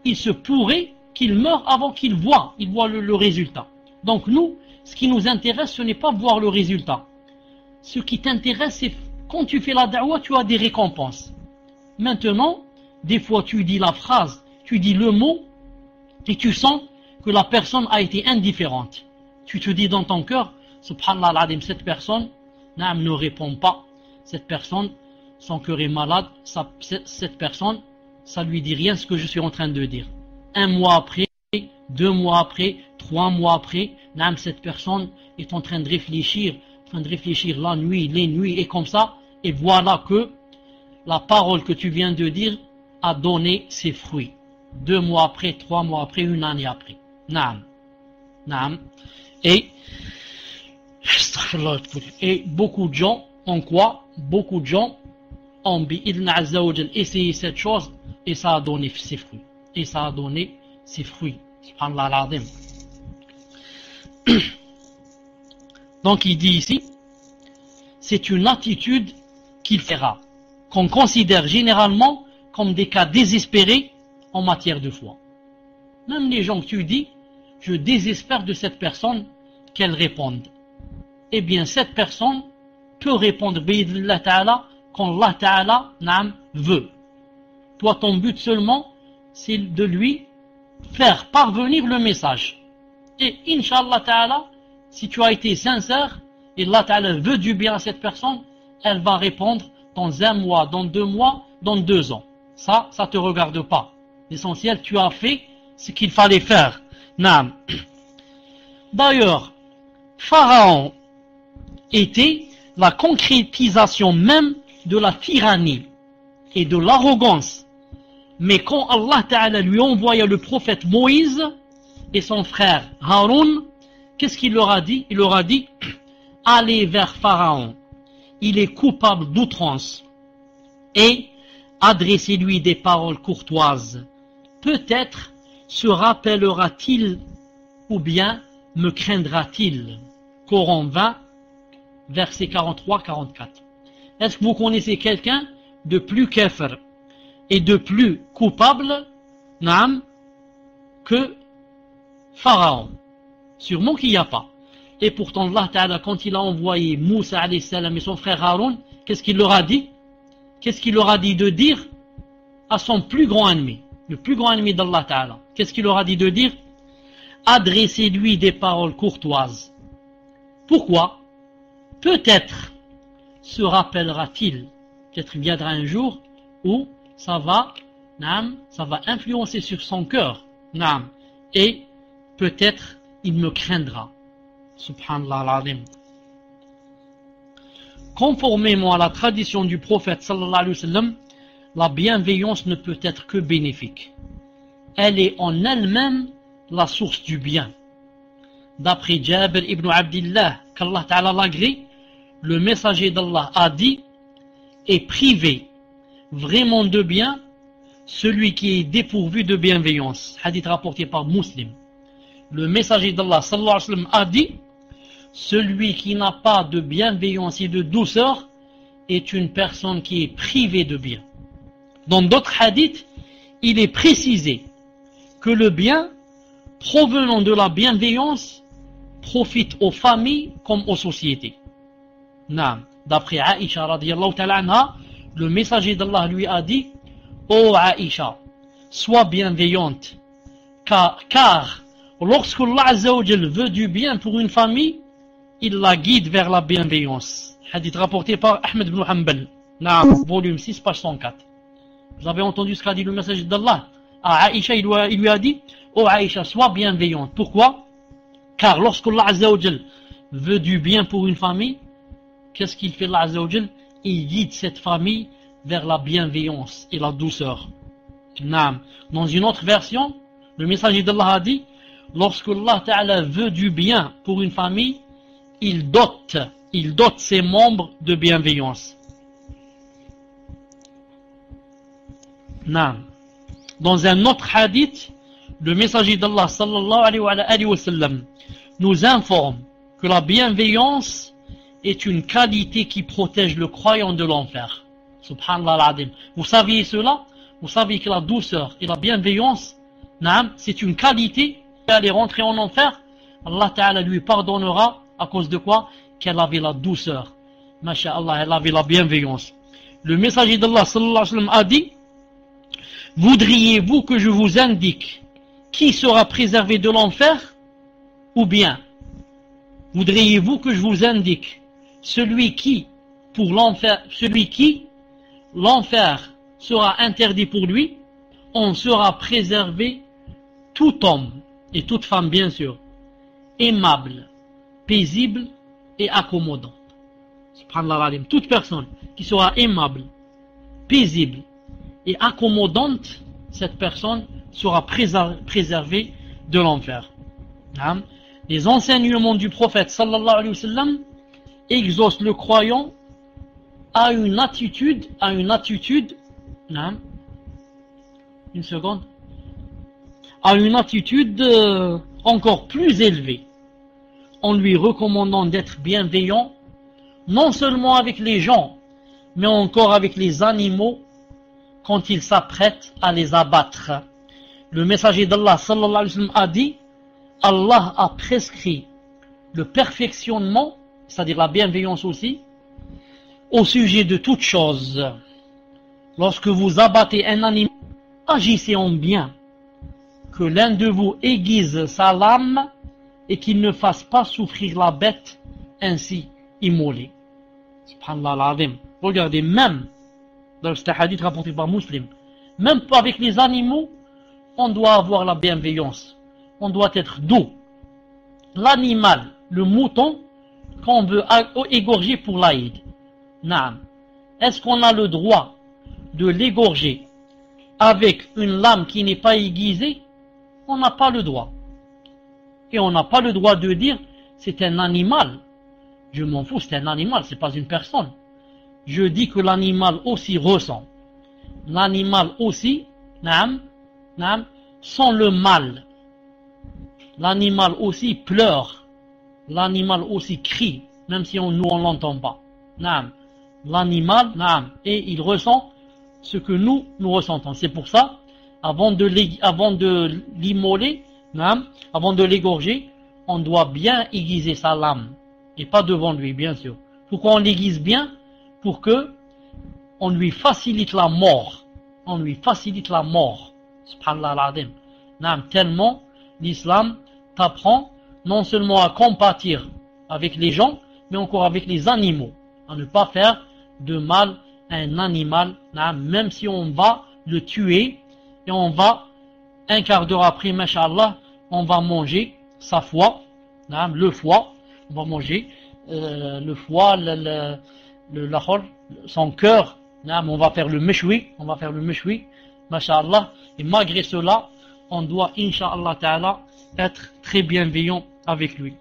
il se pourrait qu'il meure avant qu'il voit le résultat. Donc nous, ce qui nous intéresse, ce n'est pas voir le résultat. Ce qui t'intéresse, c'est quand tu fais la da'wa, tu as des récompenses. Maintenant, des fois tu dis la phrase, tu dis le mot, et tu sens que la personne a été indifférente. Tu te dis dans ton cœur, subhanallah al-Azim, cette personne naam, ne répond pas. Cette personne, son cœur est malade, cette personne, ça lui dit rien ce que je suis en train de dire. Un mois après, 2 mois après, 3 mois après, naam, cette personne est en train de réfléchir la nuit, les nuits, et comme ça, et voilà que la parole que tu viens de dire a donné ses fruits. 2 mois après, 3 mois après, 1 année après. Naam. Naam. Et beaucoup de gens ont quoi? Beaucoup de gens ont bi'idna azza wa jal essayé cette chose et ça a donné ses fruits. Et ça a donné ses fruits. Subhanallah al-Azim. Donc il dit ici, c'est une attitude qu'il fera, qu'on considère généralement comme des cas désespérés en matière de foi. Même les gens que tu dis, je désespère de cette personne qu'elle réponde. Eh bien cette personne peut répondre bi'idhnillah ta'ala quand Allah ta'ala veut. Toi ton but seulement, c'est de lui faire parvenir le message. Et Inch'Allah ta'ala, si tu as été sincère, et Allah ta'ala veut du bien à cette personne, elle va répondre dans 1 mois, dans 2 mois, dans 2 ans. Ça te regarde pas. L'essentiel, tu as fait ce qu'il fallait faire. Naam. D'ailleurs, Pharaon était la concrétisation même de la tyrannie et de l'arrogance. Mais quand Allah Ta'ala lui envoya le prophète Moïse et son frère Haroun, qu'est-ce qu'il leur a dit? Il leur a dit, allez vers Pharaon, il est coupable d'outrance, et adressez-lui des paroles courtoises. Peut-être se rappellera-t-il ou bien me craindra-t-il. Coran 20, versets 43-44. Est-ce que vous connaissez quelqu'un de plus kafir et de plus coupable naam, que Pharaon? Sûrement qu'il n'y a pas. Et pourtant Allah Ta'ala, quand il a envoyé Moussa alayhi salam et son frère Haroun, qu'est-ce qu'il leur a dit? Qu'est-ce qu'il leur a dit de dire à son plus grand ennemi, le plus grand ennemi d'Allah Ta'ala? Qu'est-ce qu'il leur a dit de dire? Adressez-lui des paroles courtoises. Pourquoi? Peut-être se rappellera-t-il, peut-être il viendra un jour où ça va influencer sur son cœur, et peut-être il me craindra. Subhanallah al-Azim. Conformément à la tradition du prophète sallallahu alayhi wa sallam, la bienveillance ne peut être que bénéfique. Elle est en elle-même la source du bien. D'après Jabir ibn Abdillah, qu'Allah Ta'ala l'agrée, le messager d'Allah a dit, et privé vraiment de bien celui qui est dépourvu de bienveillance. Hadith rapporté par Muslim. Le messager d'Allah sallallahu alayhi wa sallam a dit, celui qui n'a pas de bienveillance et de douceur est une personne qui est privée de bien. Dans d'autres hadiths, il est précisé que le bien provenant de la bienveillance profite aux familles comme aux sociétés. D'après Aïcha radiyallahu ta'ala anha, le messager d'Allah lui a dit, ô Aïcha, sois bienveillante, car lorsque Allah Azza wa Jal veut du bien pour une famille, il la guide vers la bienveillance. Hadith rapporté par Ahmed ibn Hanbal, volume 6, page 104. Vous avez entendu ce qu'a dit le messager d'Allah à Aïcha, il lui a dit, ô Aïcha, sois bienveillante. Pourquoi? Car lorsque Allah Azza wa Jal veut du bien pour une famille, qu'est-ce qu'il fait Allah Azza wa Jal? Il guide cette famille vers la bienveillance et la douceur. Dans une autre version, le messager d'Allah a dit, lorsque Allah Ta'ala veut du bien pour une famille, il dote ses membres de bienveillance. Dans un autre hadith, le messager d'Allah sallallahu alayhi wa sallam nous informe que la bienveillance est une qualité qui protège le croyant de l'enfer. Subhanallah al-Adim. Vous saviez cela? Vous savez que la douceur et la bienveillance, c'est une qualité qui allait rentrer en enfer. Allah Ta'ala lui pardonnera à cause de quoi? Qu'elle avait la douceur. Masha'Allah, elle avait la bienveillance. Le messager d'Allah sallallahu alayhi wa sallam a dit, voudriez-vous que je vous indique qui sera préservé de l'enfer? Ou bien, voudriez-vous que je vous indique celui qui l'enfer sera interdit pour lui? On sera préservé tout homme et toute femme bien sûr, aimable, paisible et accommodante. Subhanallah, toute personne qui sera aimable, paisible et accommodante, cette personne sera préservée de l'enfer. Les enseignements du prophète sallallahu alayhi wa sallam exaucent le croyant à une attitude, encore plus élevée, en lui recommandant d'être bienveillant, non seulement avec les gens, mais encore avec les animaux, quand ils s'apprêtent à les abattre. Le messager d'Allah sallallahu alayhi wa sallam a dit, Allah a prescrit le perfectionnement, c'est-à-dire la bienveillance aussi, au sujet de toute chose. Lorsque vous abattez un animal, agissez en bien, que l'un de vous aiguise sa lame et qu'il ne fasse pas souffrir la bête ainsi immolée. Subhanallah al-Azim. Regardez, même dans ce hadith rapporté par Muslim, même avec les animaux, on doit avoir la bienveillance. On doit être doux. L'animal, le mouton, qu'on veut égorger pour l'Aïd, est-ce qu'on a le droit de l'égorger avec une lame qui n'est pas aiguisée? On n'a pas le droit. Et on n'a pas le droit de dire c'est un animal. Je m'en fous, c'est un animal, c'est pas une personne. Je dis que l'animal aussi ressent. L'animal aussi, sent le mal. L'animal aussi pleure. L'animal aussi crie, même si nous on l'entend pas. L'animal, et il ressent ce que nous ressentons. C'est pour ça, avant de l'immoler, avant de l'égorger, on doit bien aiguiser sa lame. Et pas devant lui, bien sûr. Pourquoi on l'aiguise bien? Pour que on lui facilite la mort. On lui facilite la mort. Subhanallah al-Azim. Tellement l'islam t'apprend non seulement à compatir avec les gens, mais encore avec les animaux. À ne pas faire de mal à un animal, même si on va le tuer, et on va, un quart d'heure après, mashallah, on va manger sa foie, le foie, on va manger le foie, son cœur, on va faire le meshwi, mashallah, et malgré cela, on doit, incha'Allah ta'ala, être très bienveillant avec lui.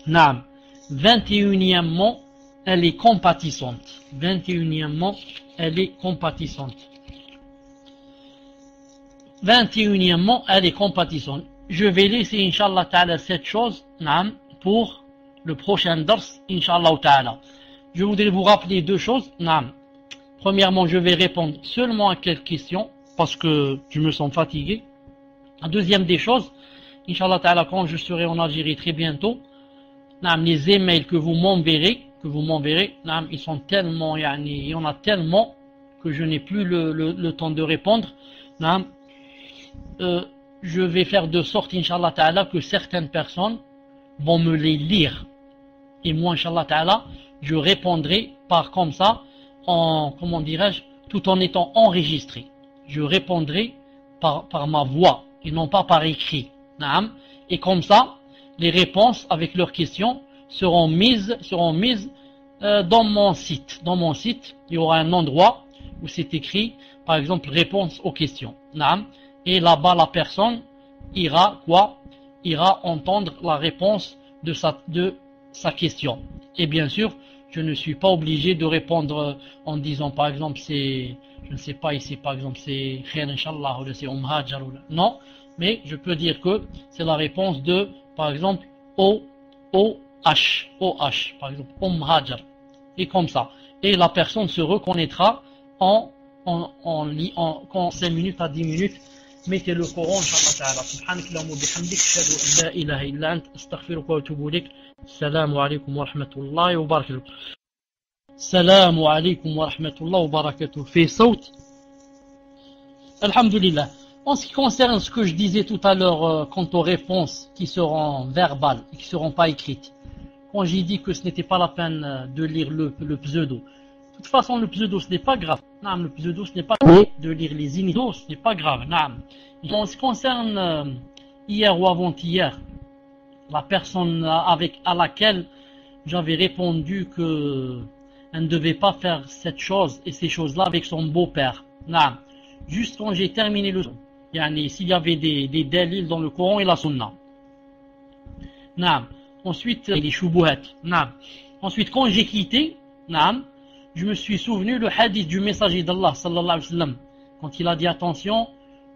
21e, elle est compatissante. 21e, elle est compatissante. 21e, elle est compatissante. Je vais laisser, Inch'Allah Ta'ala, cette chose pour le prochain dars, Inch'Allah Ta'ala. Je voudrais vous rappeler deux choses. Premièrement, je vais répondre seulement à quelques questions, parce que je me sens fatigué. La deuxième des choses, Inch'Allah Ta'ala, quand je serai en Algérie très bientôt, les emails que vous m'enverrez, ils sont tellement, il y en a tellement que je n'ai plus le temps de répondre. Je vais faire de sorte, Inch'Allah Ta'ala, que certaines personnes vont me les lire. Et moi, Inch'Allah Ta'ala, je répondrai par comme ça, comment dirais-je, tout en étant enregistré. Je répondrai par ma voix et non pas par écrit. Et comme ça, les réponses avec leurs questions seront mises dans mon site. Dans mon site, il y aura un endroit où c'est écrit, par exemple, réponse aux questions. Et là-bas, la personne ira entendre la réponse de sa question. Et bien sûr, je ne suis pas obligé de répondre en disant, par exemple, c'est, je ne sais pas ici, par exemple, c'est Khair Inch'Allah, ou c'est Hajar, non, mais je peux dire que c'est la réponse de, par exemple, OH, par exemple, Hajar, et comme ça. Et la personne se reconnaîtra en 5 minutes à 10 minutes. Mettez le Coran, Inch'Allah Ta'ala. Subhanakallahumma wa bihamdik, ashhadu an la ilaha illa ant, astaghfiruka wa atubu ilayk. Assalamu alaykum wa rahmatullahi wa barakatuh. Assalamu alaykum wa rahmatullahi wa barakatuh. Fait saut. Alhamdulillah. En ce qui concerne ce que je disais tout à l'heure quant aux réponses qui seront verbales et qui ne seront pas écrites, quand j'ai dit que ce n'était pas la peine de lire le pseudo, de toute façon, le pseudo, ce n'est pas grave. Le pseudo, ce n'est pas grave. De lire les initiaux, ce n'est pas grave. En ce qui concerne hier ou avant-hier, la personne à laquelle j'avais répondu qu'elle ne devait pas faire cette chose et ces choses-là avec son beau-père. Juste quand j'ai terminé le s'il y avait des délits dans le Coran et la Sunna. Ensuite, les shubuhat. Ensuite, quand j'ai quitté, je me suis souvenu le hadith du messager d'Allah sallallahu alayhi wa sallam, quand il a dit attention,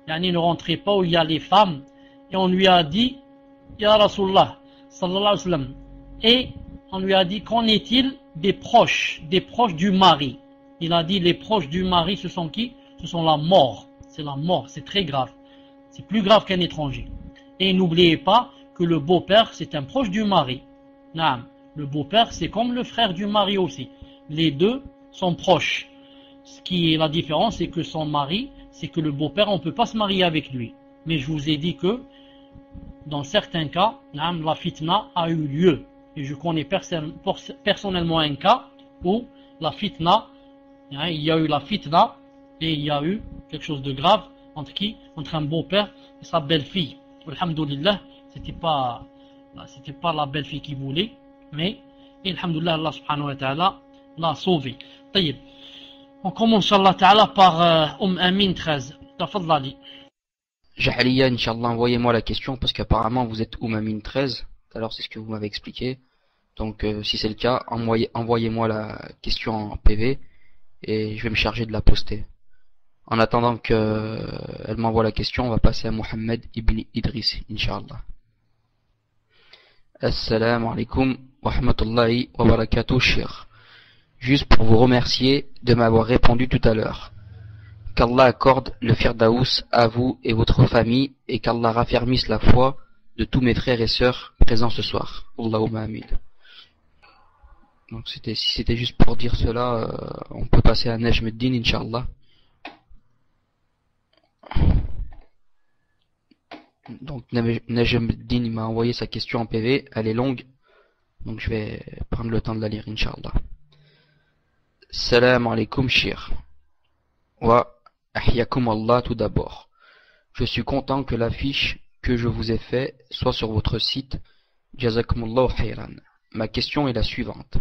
ne rentrez pas où il y a les femmes, et on lui a dit Ya Rasulullah sallallahu alayhi wa sallam, et on lui a dit qu'en est-il des proches du mari? Il a dit les proches du mari, ce sont qui? Ce sont la mort, c'est la mort, c'est très grave, c'est plus grave qu'un étranger. Et n'oubliez pas que le beau-père c'est un proche du mari. Le beau-père c'est comme le frère du mari aussi. Les deux sont proches. Ce qui est la différence, c'est que son mari, c'est que le beau-père, on ne peut pas se marier avec lui. Mais je vous ai dit que, dans certains cas, la fitna a eu lieu. Et je connais personnellement un cas où la fitna, il y a eu la fitna, et il y a eu quelque chose de grave entre qui? Entre un beau-père et sa belle-fille. Alhamdulillah, c'était pas la belle-fille qui voulait, mais, alhamdulillah, Allah subhanahu wa ta'ala l'a sauvé. طيب. On commence, Inch'Allah Ta'ala, par Amin 13. Tafadlali. Jahaliya, Inch'Allah, envoyez-moi la question parce qu'apparemment vous êtes Amin 13. Alors c'est ce que vous m'avez expliqué. Donc si c'est le cas, envoyez-moi la question en PV et je vais me charger de la poster. En attendant qu'elle m'envoie la question, on va passer à Mohamed ibn Idris, Inch'Allah. Assalamu alaikum wa rahmatullahi wa barakatuh, shir. Juste pour vous remercier de m'avoir répondu tout à l'heure. Qu'Allah accorde le Firdaous à vous et votre famille et qu'Allah raffermisse la foi de tous mes frères et sœurs présents ce soir. Allahumma amin. Donc si c'était juste pour dire cela, on peut passer à Najmuddin, Inch'Allah. Donc Najmuddin m'a envoyé sa question en PV, elle est longue, donc je vais prendre le temps de la lire, Inch'Allah. Salam alaikum shir. Wa ahyakum Allah tout d'abord. Je suis content que l'affiche que je vous ai fait soit sur votre site. Jazakumullahu khairan. Ma question est la suivante.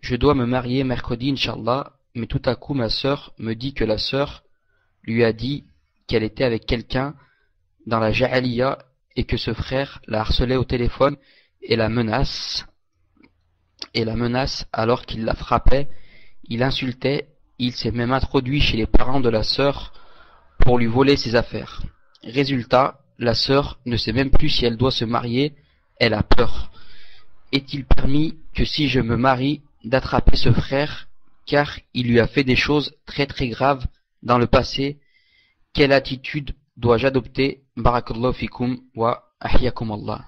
Je dois me marier mercredi, Inch'Allah, mais tout à coup ma sœur me dit que la sœur lui a dit qu'elle était avec quelqu'un dans la Jahaliya et que ce frère la harcelait au téléphone et la menace alors qu'il la frappait. Il insultait, il s'est même introduit chez les parents de la sœur pour lui voler ses affaires. Résultat, la sœur ne sait même plus si elle doit se marier, elle a peur. Est-il permis que si je me marie, d'attraper ce frère, car il lui a fait des choses très très graves dans le passé? Quelle attitude dois-je adopter? Barakallahu fikum wa ahyakum Allah.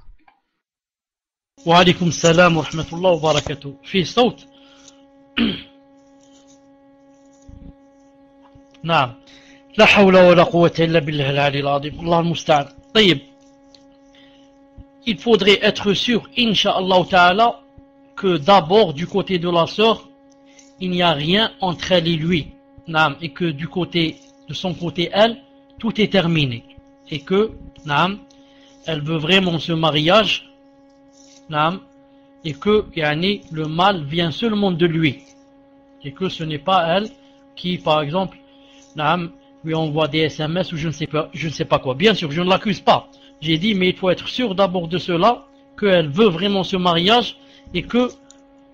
Wa alaykum salam wa rahmatullah wa barakatuh. في صوت. نعم. لا حول ولا قوة إلا بالله العلي العظيم. الله المستعان. طيب. Il faudrait être sûr, Inch'Allah Ta'ala, que d'abord, du côté de la sœur, il n'y a rien entre elle et lui. Naam, et que du côté, de son côté, elle, tout est terminé. Et que, naam, elle veut vraiment ce mariage, naam, et que, yani, le mal vient seulement de lui. Et que ce n'est pas elle qui, par exemple, naam, lui envoie des SMS ou je ne sais pas quoi. Bien sûr, je ne l'accuse pas. J'ai dit, mais il faut être sûr d'abord de cela, qu'elle veut vraiment ce mariage et que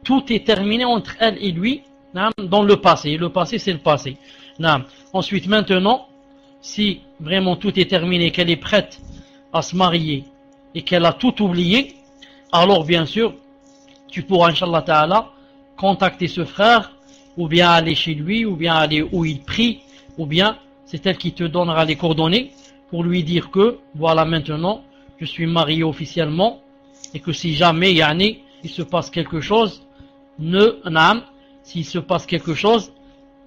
tout est terminé entre elle et lui dans le passé. Et le passé, c'est le passé. Ensuite, maintenant, si vraiment tout est terminé, qu'elle est prête à se marier et qu'elle a tout oublié, alors bien sûr, tu pourras, Inch'Allah Ta'ala, contacter ce frère, ou bien aller chez lui, ou bien aller où il prie, ou bien c'est elle qui te donnera les coordonnées, pour lui dire que, voilà maintenant, je suis marié officiellement, et que si jamais, yani, il se passe quelque chose, s'il se passe quelque chose,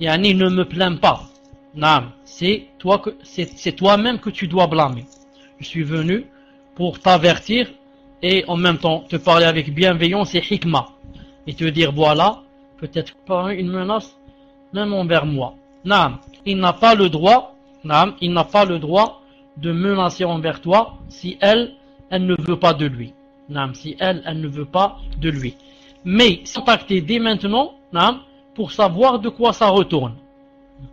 yani, ne me plains pas. C'est toi-même que tu dois blâmer. Je suis venu pour t'avertir, et en même temps, te parler avec bienveillance et hikmah, et te dire, voilà, peut-être pas une menace, même envers moi. Il n'a pas le droit, il n'a pas le droit de menacer envers toi si elle ne veut pas de lui. Si elle ne veut pas de lui. Mais contacter dès maintenant pour savoir de quoi ça retourne.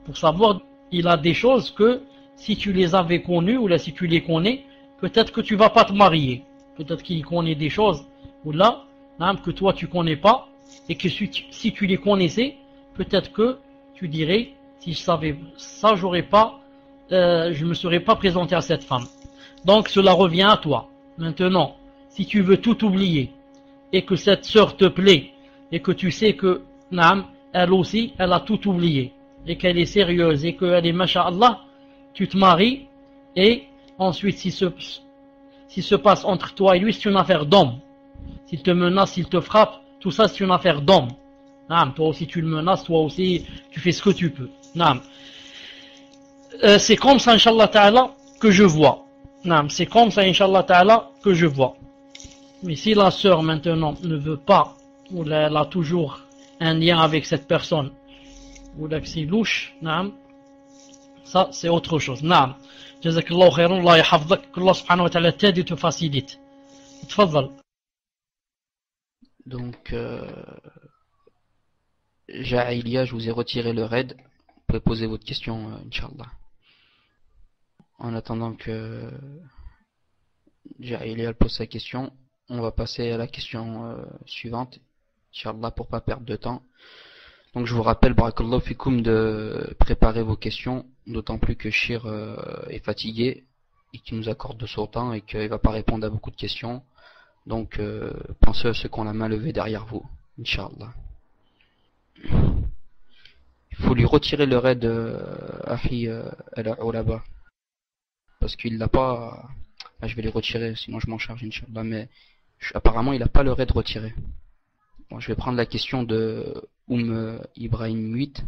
Pour savoir, il a des choses que si tu les avais connues ou là si tu les connais, peut-être que tu vas pas te marier. Peut-être qu'il connaît des choses ou là que toi tu connais pas et que si tu les connaissais, peut-être que tu dirais, si je savais ça, je me serais pas présenté à cette femme. Donc cela revient à toi. Maintenant, si tu veux tout oublier et que cette sœur te plaît et que tu sais que elle aussi, elle a tout oublié et qu'elle est sérieuse et qu'elle est masha'Allah, tu te maries et ensuite s'il se passe entre toi et lui, c'est une affaire d'homme. S'il te menace, s'il te frappe, tout ça c'est une affaire d'homme. Toi aussi tu le menaces, toi aussi tu fais ce que tu peux. C'est comme ça, Inch'Allah Ta'ala, que je vois. C'est comme ça, Inch'Allah Ta'ala, que je vois. Mais si la sœur, maintenant, ne veut pas, ou elle a toujours un lien avec cette personne, ou là que c'est louche, ça, c'est autre chose. Jazakallahu khairan, Allah yahafzak, qu'Allah subhanahu wa ta'ala t'aide et te facilite. Tfadal. Donc, Ja'iliya, je vous ai retiré le raid. Vous pouvez poser votre question, Inch'Allah. En attendant que Ja'iliya pose sa question, on va passer à la question suivante, Inch'Allah, pour pas perdre de temps. Donc je vous rappelle, barakallahu fikum, de préparer vos questions, d'autant plus que Shir est fatigué et qu'il nous accorde de son temps et qu'il va pas répondre à beaucoup de questions. Donc pensez à ceux qui ont la main levée derrière vous, Inch'Allah. Il faut lui retirer le raid Ahi al-Ulaba. Parce qu'il l'a pas. Ah, je vais les retirer, sinon je m'en charge, Inch'Allah. Mais apparemment, il n'a pas le raid retiré. Bon, je vais prendre la question de Ibrahim 8.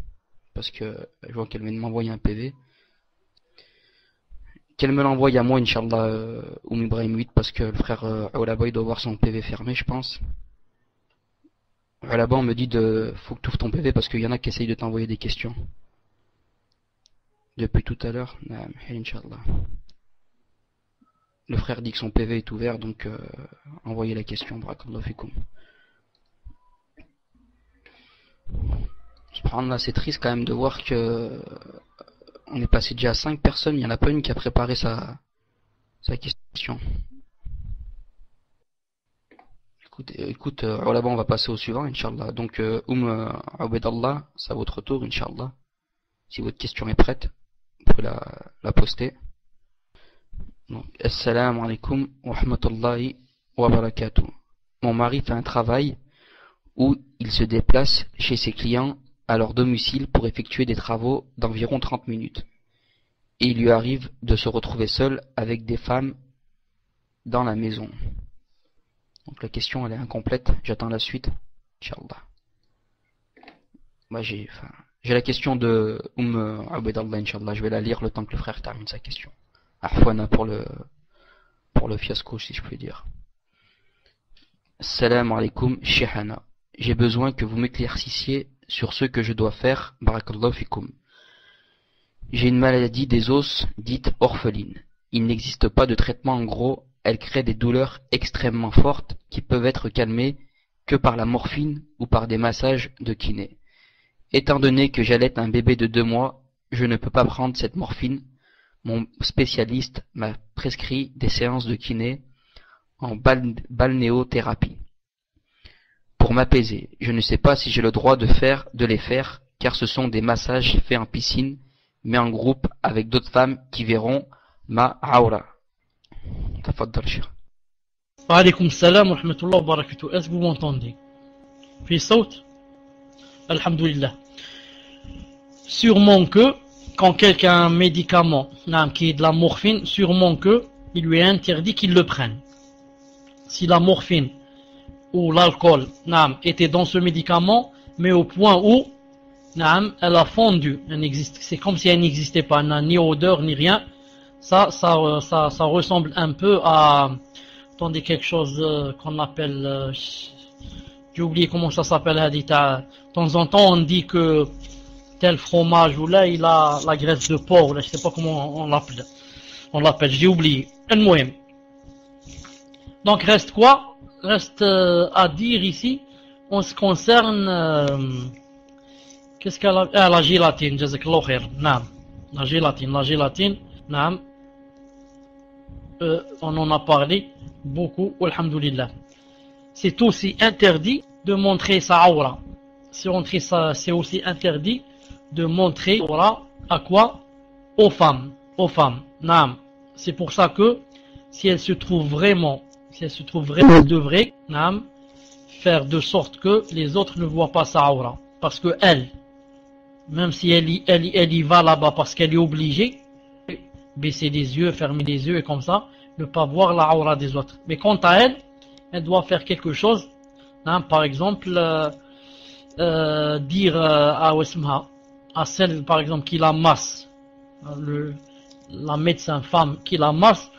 Parce que je vois qu'elle vient de m'envoyer un PV. Qu'elle me l'envoie à moi, Inch'Allah, Ibrahim 8. Parce que le frère Ulaba, il doit voir son PV fermé, je pense. Ulaba, on me dit faut que tu ouvres ton PV parce qu'il y en a qui essayent de t'envoyer des questions. Depuis tout à l'heure. Inch'Allah. Le frère dit que son PV est ouvert, donc envoyez la question, barakallahu fikum. Subhanallah, c'est triste quand même de voir que on est passé déjà à 5 personnes, il n'y en a pas une qui a préparé sa question. Écoute, là-bas on va passer au suivant, Inch'Allah. Donc, Abedallah, c'est à votre tour, Inch'Allah. Si votre question est prête, vous pouvez la poster. Donc, Assalamu alaikum wa rahmatullahi wa barakatuh. Mon mari fait un travail où il se déplace chez ses clients à leur domicile pour effectuer des travaux d'environ 30 minutes. Et il lui arrive de se retrouver seul avec des femmes dans la maison. Donc la question elle est incomplète, j'attends la suite, Inch'Allah. Moi j'ai la question de Abedallah, Inch'Allah, je vais la lire le temps que le frère termine sa question. Ahwana pour le fiasco, si je puis dire. Salam alaikum, Shehana. J'ai besoin que vous m'éclaircissiez sur ce que je dois faire, Barakallahu fikum. J'ai une maladie des os dite orpheline. Il n'existe pas de traitement en gros, elle crée des douleurs extrêmement fortes qui peuvent être calmées que par la morphine ou par des massages de kiné. Étant donné que j'allaite un bébé de 2 mois, je ne peux pas prendre cette morphine. Mon spécialiste m'a prescrit des séances de kiné en balnéothérapie. Pour m'apaiser, je ne sais pas si j'ai le droit de les faire, car ce sont des massages faits en piscine, mais en groupe avec d'autres femmes qui verront ma aura. Tafaddal, Cheikh. Wa alaykoum salam wa rahmatullahi wa barakatuh. Est-ce que vous m'entendez? Puis saute. Alhamdulillah. Sûrement que, quand quelqu'un a un médicament qui est de la morphine, sûrement que il lui est interdit qu'il le prenne. Si la morphine ou l'alcool était dans ce médicament, mais au point où elle a fondu, c'est comme si elle n'existait pas, n'a ni odeur ni rien. Ça ressemble un peu à, attendez, quelque chose qu'on appelle, j'ai oublié comment ça s'appelle, de temps en temps on dit que tel fromage ou là il a la graisse de porc, là, je sais pas comment on l'appelle, j'ai oublié. Donc reste quoi? Reste à dire ici en ce qui concerne qu'est-ce qu'elle a, la gélatine, jazakallahu khair. La gélatine, on en a parlé beaucoup, alhamdulillah. C'est aussi interdit de montrer sa aura. C'est aussi interdit de montrer aura à quoi? Aux femmes. C'est pour ça que si elle se trouve vraiment, elle devrait faire de sorte que les autres ne voient pas sa aura. Parce que elle, même si elle y va là-bas parce qu'elle est obligée, baisser les yeux, fermer les yeux et comme ça, ne pas voir la aura des autres. Mais quant à elle, elle doit faire quelque chose, par exemple, dire à celle par exemple qui la masse, la médecin femme qui la masse,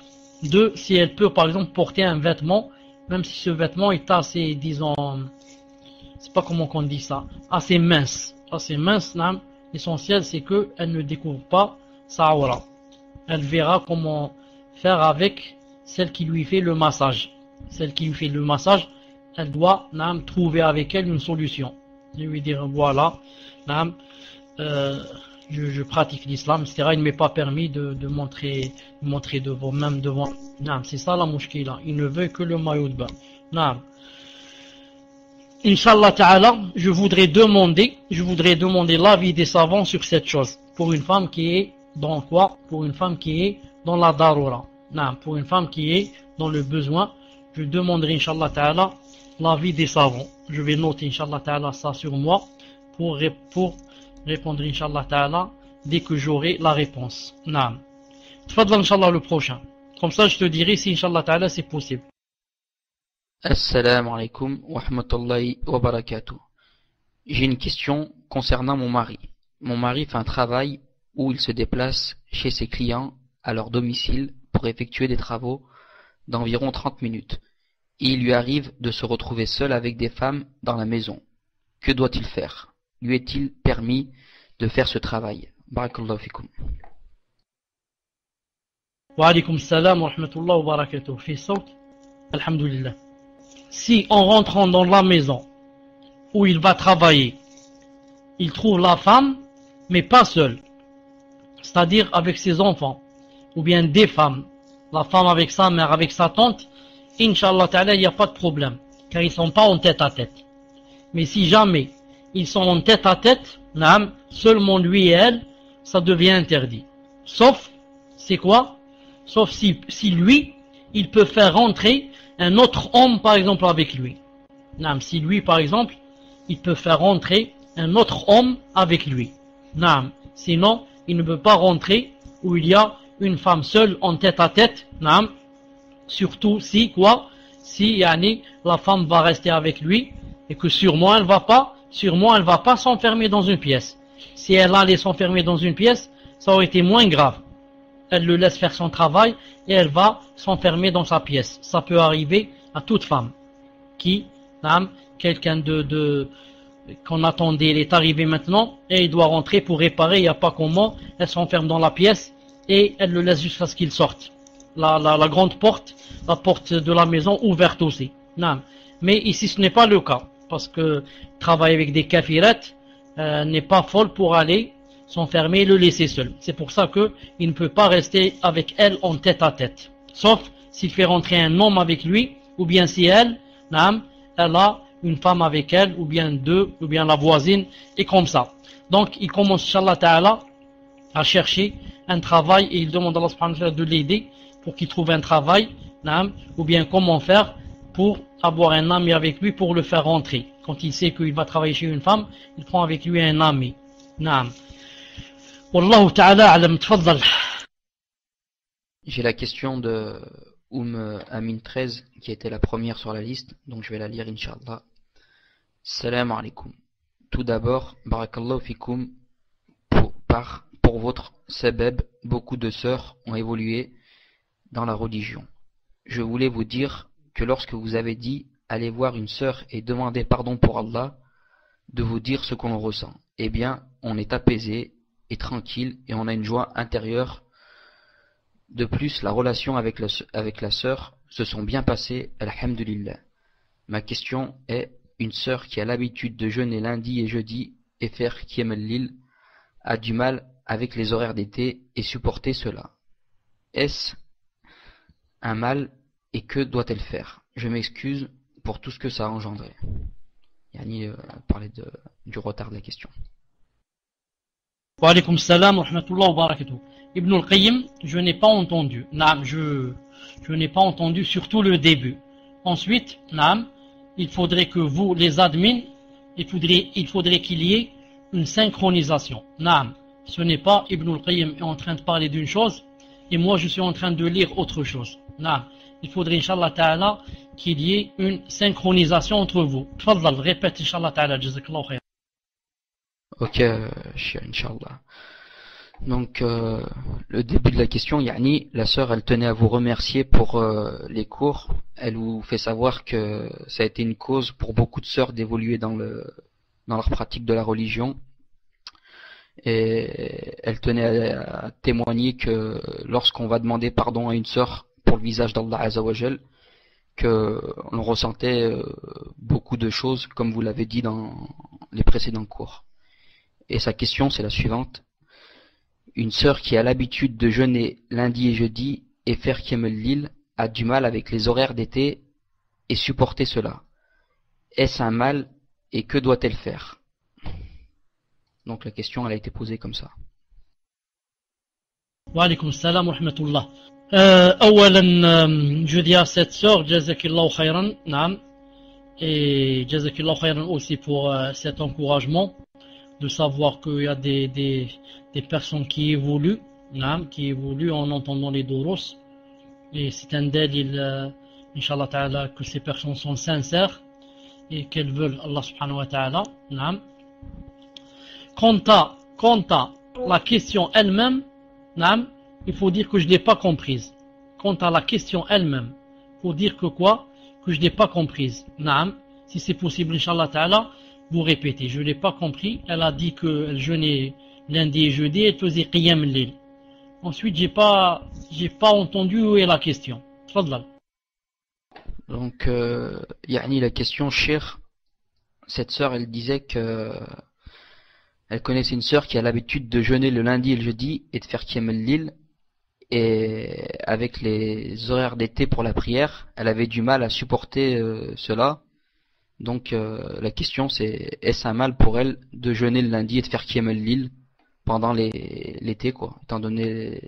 si elle peut par exemple porter un vêtement, même si ce vêtement est assez, disons, c'est pas comment qu'on dit ça, assez mince, l'essentiel c'est que elle ne découvre pas sa aura. Elle verra comment faire avec celle qui lui fait le massage. Celle qui lui fait le massage, elle doit trouver avec elle une solution. Je lui dire voilà, je pratique l'islam, etc. Il ne m'est pas permis de montrer devant, même devant. C'est ça la mouchkila. Il ne veut que le maillot de bain. Inch'Allah ta'ala, je voudrais demander l'avis des savants sur cette chose. Pour une femme qui est dans quoi? Pour une femme qui est dans la darura. Pour une femme qui est dans le besoin, je demanderai Inch'Allah ta'ala l'avis des savants. Je vais noter Inch'Allah ta'ala ça sur moi pour répondre Inch'Allah ta'ala dès que j'aurai la réponse. Tfadal Inch'Allah le prochain. Comme ça je te dirai si Inch'Allah ta'ala c'est possible. Assalamu alaikum wa rahmatullahi wa barakatuh. J'ai une question concernant mon mari. Mon mari fait un travail où il se déplace chez ses clients à leur domicile pour effectuer des travaux d'environ 30 minutes. Et il lui arrive de se retrouver seul avec des femmes dans la maison. Que doit-il faire? Lui est-il permis de faire ce travail? Barakallahu fikum. Wa alaykum salam wa rahmatullahi wa barakatuh. Fi sawt. Alhamdulillah. Si en rentrant dans la maison où il va travailler, il trouve la femme, mais pas seule, c'est-à-dire avec ses enfants, ou bien des femmes, la femme avec sa mère, avec sa tante, Inch'Allah ta'ala, il n'y a pas de problème, car ils ne sont pas en tête à tête. Mais si jamais ils sont en tête à tête, seulement lui et elle, ça devient interdit. Sauf, c'est quoi? sauf si lui, il peut faire rentrer un autre homme, par exemple, avec lui. Naam, si lui, par exemple, il peut faire rentrer un autre homme avec lui. Naam, sinon, il ne peut pas rentrer où il y a une femme seule en tête à tête. Naam, surtout si, quoi, si, yani, la femme va rester avec lui, et que sûrement elle va pas s'enfermer dans une pièce. Si elle allait s'enfermer dans une pièce, ça aurait été moins grave. Elle le laisse faire son travail et elle va s'enfermer dans sa pièce. Ça peut arriver à toute femme qui, quelqu'un qu'on attendait, il est arrivé maintenant et il doit rentrer pour réparer, il n'y a pas comment, elle s'enferme dans la pièce et elle le laisse jusqu'à ce qu'il sorte. La grande porte, la porte de la maison ouverte aussi. Mais ici ce n'est pas le cas, parce que travailler avec des kafirettes n'est pas folle pour aller s'enfermer et le laisser seul. C'est pour ça qu'il ne peut pas rester avec elle en tête à tête. Sauf s'il fait rentrer un homme avec lui, ou bien si elle a une femme avec elle, ou bien deux, ou bien la voisine, et comme ça. Donc il commence, Inch'Allah Ta'ala, à chercher un travail, et il demande à Allah subhanahu wa ta'ala de l'aider pour qu'il trouve un travail, ou bien comment faire pour avoir un ami avec lui pour le faire rentrer. Quand il sait qu'il va travailler chez une femme, il prend avec lui un ami. Wallahu ta'ala alam, tfaddal. J'ai la question de Amin 13 qui était la première sur la liste, donc je vais la lire Inch'Allah. Salam alaikum. Tout d'abord, barakallahu fikum, pour votre sabab, beaucoup de sœurs ont évolué dans la religion. Je voulais vous dire que lorsque vous avez dit allez voir une sœur et demander pardon pour Allah, de vous dire ce qu'on ressent, eh bien on est apaisé et tranquille et on a une joie intérieure. De plus, la relation avec la sœur se sont bien passées, alhamdulillah. Ma question est, une sœur qui a l'habitude de jeûner lundi et jeudi et faire Qiyam al-Lil a du mal avec les horaires d'été et supporter cela. Est-ce un mal et que doit-elle faire? Je m'excuse pour tout ce que ça a engendré. Yani, parler du retard de la question. Wa alaykum salam wa rahmatullahi wa barakatuh. Ibn al-Qayyim, je n'ai pas entendu. Je n'ai pas entendu, surtout le début. Ensuite, il faudrait que vous, les admins, il faudrait qu'il y ait une synchronisation. Ce n'est pas Ibn al-Qayyim est en train de parler d'une chose et moi je suis en train de lire autre chose. Il faudrait, Inch'Allah Ta'ala, qu'il y ait une synchronisation entre vous. Tfaddal, répète, Inch'Allah Ta'ala, jazakallahu khayr. Ok, Inch'Allah. Donc, le début de la question, yani, la sœur, elle tenait à vous remercier pour les cours. Elle vous fait savoir que ça a été une cause pour beaucoup de sœurs d'évoluer dans leur pratique de la religion. Et elle tenait à témoigner que lorsqu'on va demander pardon à une sœur pour le visage d'Allah Azzawajal, qu'on ressentait beaucoup de choses, comme vous l'avez dit dans les précédents cours. Et sa question, c'est la suivante. Une sœur qui a l'habitude de jeûner lundi et jeudi et faire Qiyam al-Lil a du mal avec les horaires d'été et supporter cela. Est-ce un mal et que doit-elle faire? Donc la question, elle a été posée comme ça. Wa alaykum salam wa rahmatullah. Je dis à cette sœur, Jazakillahu khayran, et Jazakillahu khayran aussi pour cet encouragement, de savoir qu'il y a des personnes qui évoluent en entendant les douros, et c'est un dalil, Inch'Allah Ta'ala, que ces personnes sont sincères et qu'elles veulent Allah Subhanahu wa Ta'ala. Quant à la question elle-même, il faut dire que je ne l'ai pas comprise. Quant à la question elle-même, il faut dire que quoi? Que je ne l'ai pas comprise. Si c'est possible, Inch'Allah Ta'ala, vous répétez. Je ne l'ai pas compris. Elle a dit qu'elle jeûnait lundi et jeudi, elle faisait Qiyam al-Lil. Ensuite, j'ai pas entendu où est la question. Tfaddal. Donc, yani la question, Cheikh, cette sœur, elle disait que elle connaissait une sœur qui a l'habitude de jeûner le lundi et le jeudi et de faire Qiyam al-Lil, et avec les horaires d'été pour la prière, elle avait du mal à supporter cela. Donc la question c'est, est-ce un mal pour elle de jeûner le lundi et de faire Qiyam al-Lil pendant l'été, quoi, étant donné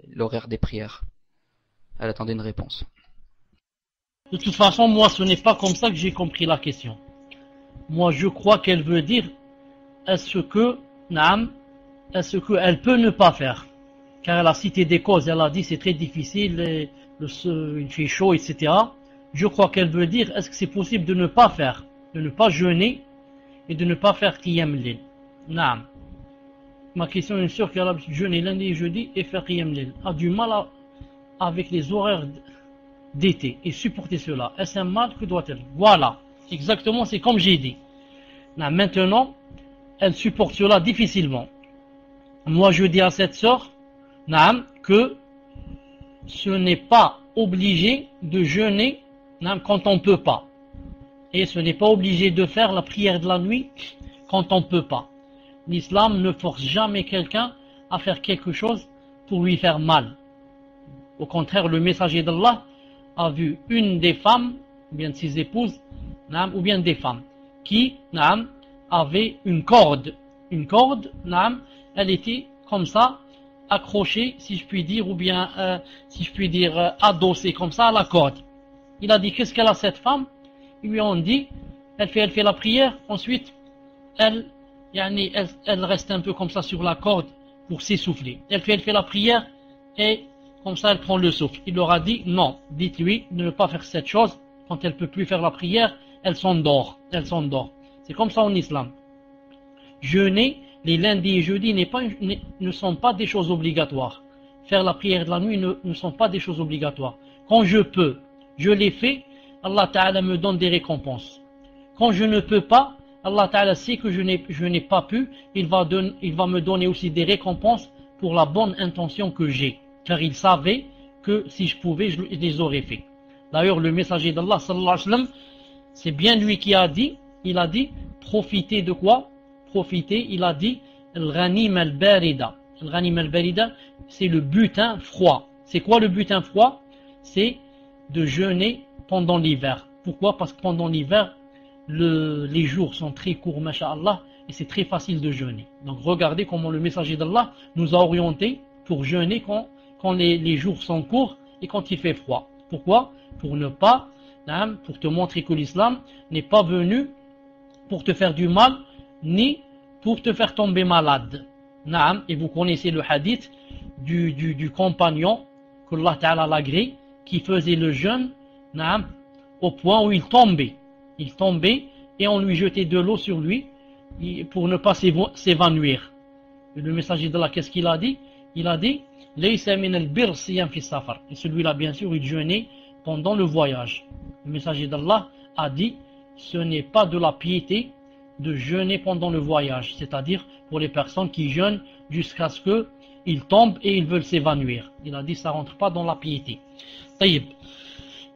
l'horaire des prières? Elle attendait une réponse. De toute façon, moi, ce n'est pas comme ça que j'ai compris la question. Moi, je crois qu'elle veut dire, est-ce qu'elle peut ne pas faire? Car elle a cité des causes, elle a dit c'est très difficile, il fait chaud, etc. Je crois qu'elle veut dire, est-ce que c'est possible de ne pas faire, de ne pas jeûner et de ne pas faire qiyam lil? Naam. Ma question est sûre qu'elle a jeûné lundi et jeudi et faire qiyam lil. A du mal avec les horaires d'été et supporter cela. Est-ce un mal que doit-elle? Voilà, exactement, c'est comme j'ai dit. Naam. Maintenant, elle supporte cela difficilement. Moi, je dis à cette sœur, naam, que ce n'est pas obligé de jeûner quand on ne peut pas. Et ce n'est pas obligé de faire la prière de la nuit quand on ne peut pas. L'islam ne force jamais quelqu'un à faire quelque chose pour lui faire mal. Au contraire, le messager d'Allah a vu une des femmes, ou bien de ses épouses, ou bien des femmes, qui avait une corde. Une corde, elle était comme ça, accrochée, si je puis dire, ou bien, adossée comme ça à la corde. Il a dit, qu'est-ce qu'elle a cette femme? Ils lui ont dit, elle fait la prière, ensuite, elle reste un peu comme ça sur la corde pour s'essouffler. Elle fait la prière, et comme ça, elle prend le souffle. Il leur a dit, non, dites-lui de ne pas faire cette chose. Quand elle ne peut plus faire la prière, elle s'endort. C'est comme ça en islam. Jeûner les lundis et jeudis ne sont pas des choses obligatoires. Faire la prière de la nuit ne sont pas des choses obligatoires. Quand je peux, je les fais, Allah Ta'ala me donne des récompenses. Quand je ne peux pas, Allah Ta'ala sait que je n'ai pas pu, il va me donner aussi des récompenses pour la bonne intention que j'ai. Car il savait que si je pouvais, je les aurais fait. D'ailleurs, le messager d'Allah, sallallahu alayhi wa sallam, c'est bien lui qui a dit, il a dit, profitez de quoi? Profiter, il a dit al-ghanim al-barida. Al-ghanim al-barida, c'est le butin froid. C'est quoi le butin froid? C'est de jeûner pendant l'hiver. Pourquoi? Parce que pendant l'hiver, les jours sont très courts, masha'Allah, et c'est très facile de jeûner. Donc regardez comment le messager d'Allah nous a orientés pour jeûner quand les jours sont courts et quand il fait froid. Pourquoi? Pour te montrer que l'islam n'est pas venu pour te faire du mal, ni pour te faire tomber malade. Naam, et vous connaissez le hadith du compagnon que Allah Ta'ala l'agrée, qui faisait le jeûne, naam, au point où il tombait. Il tombait et on lui jetait de l'eau sur lui pour ne pas s'évanouir. Et le messager d'Allah, qu'est-ce qu'il a dit? Il a dit, Laysa min al-bir siyam fi safar. Et celui-là, bien sûr, il jeûnait pendant le voyage. Le messager d'Allah a dit, ce n'est pas de la piété de jeûner pendant le voyage, c'est-à-dire pour les personnes qui jeûnent jusqu'à ce qu'ils tombent et ils veulent s'évanouir. Il a dit ça rentre pas dans la piété. Taïb,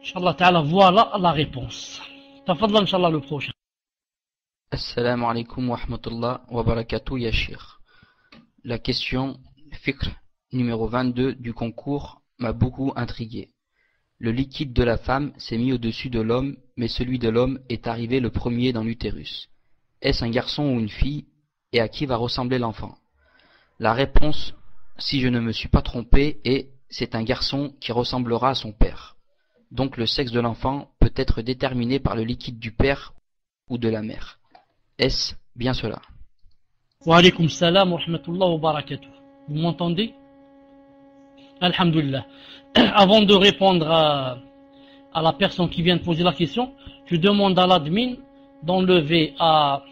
Inch'Allah Ta'ala, voilà la réponse. Tafadla, Inch'Allah, le prochain. Assalamu alaikum wa rahmatullah wa barakatuh ya Sheikh. La question fikr numéro 22 du concours m'a beaucoup intrigué. Le liquide de la femme s'est mis au-dessus de l'homme, mais celui de l'homme est arrivé le premier dans l'utérus. Est-ce un garçon ou une fille, et à qui va ressembler l'enfant? La réponse, si je ne me suis pas trompé, est c'est un garçon qui ressemblera à son père. Donc le sexe de l'enfant peut être déterminé par le liquide du père ou de la mère. Est-ce bien cela? Wa alaykum salam wa rahmatullah wa barakatuh. Vous m'entendez? Alhamdulillah. Avant de répondre à la personne qui vient de poser la question, je demande à l'admin d'enlever à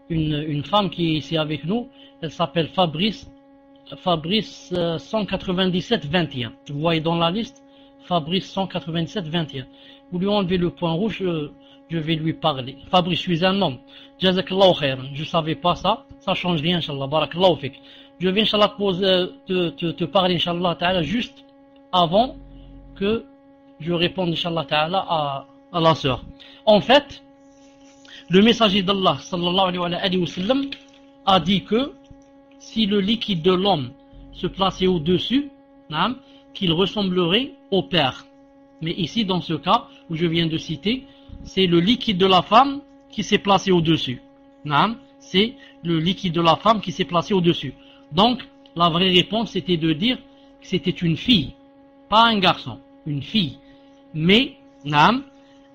une femme qui est ici avec nous. Elle s'appelle Fabrice 197-21. Vous voyez dans la liste Fabrice 197-21. Vous lui enlevez le point rouge, je vais lui parler. Fabrice, je suis un homme. Jazakallahu khairan. Je savais pas ça. Ça change rien, Inch'Allah. Barakallahu fik. Je vais, Inch'Allah, te parler, Inch'Allah Ta'ala, juste avant que je réponde, Inch'Allah Ta'ala, à la sœur. En fait, le messager d'Allah, sallallahu alayhi wa sallam, a dit que si le liquide de l'homme se plaçait au-dessus, qu'il ressemblerait au père. Mais ici, dans ce cas où je viens de citer, c'est le liquide de la femme qui s'est placé au-dessus. C'est le liquide de la femme qui s'est placé au-dessus. Donc, la vraie réponse, c'était de dire que c'était une fille. pas un garçon, une fille. Mais, naam,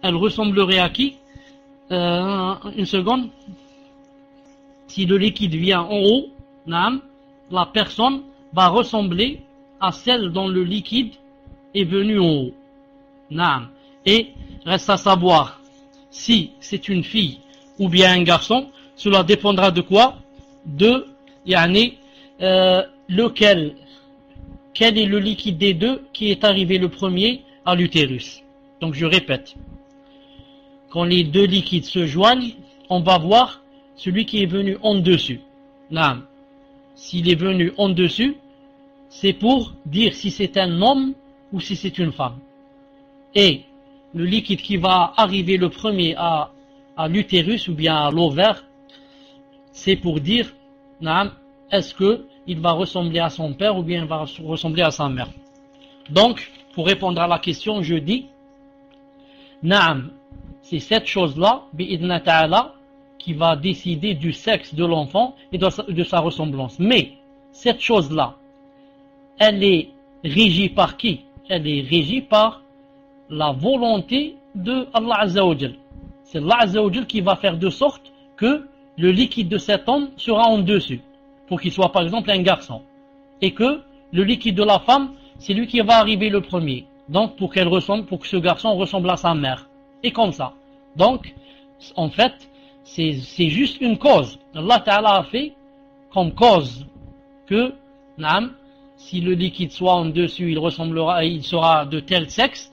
elle ressemblerait à qui? Une seconde. Si le liquide vient en haut, naam, la personne va ressembler à celle dont le liquide est venu en haut. Naam. Et reste à savoir si c'est une fille ou bien un garçon, cela dépendra de quoi? De, quel est le liquide des deux qui est arrivé le premier à l'utérus. Donc je répète, quand les deux liquides se joignent, on va voir celui qui est venu en dessus. Naam. S'il est venu en dessus, c'est pour dire si c'est un homme ou si c'est une femme. Et le liquide qui va arriver le premier à l'utérus ou bien à l'ovaire, c'est pour dire, naam, est-ce qu'il va ressembler à son père ou bien il va ressembler à sa mère. Donc, pour répondre à la question, je dis, naam, c'est cette chose-là, bi'idna ta'ala, qui va décider du sexe de l'enfant et de sa ressemblance. Mais, cette chose-là, elle est régie par qui? Elle est régie par la volonté de Allah Azza wa Jal. C'est Allah Azza wa Jal qui va faire de sorte que le liquide de cet homme sera en dessus, pour qu'il soit par exemple un garçon. Et que le liquide de la femme, c'est lui qui va arriver le premier. Donc pour que ce garçon ressemble à sa mère. Et comme ça. Donc, en fait, c'est juste une cause. Allah Ta'ala a fait comme cause que, naam, si le liquide soit en dessus, il sera de tel sexe.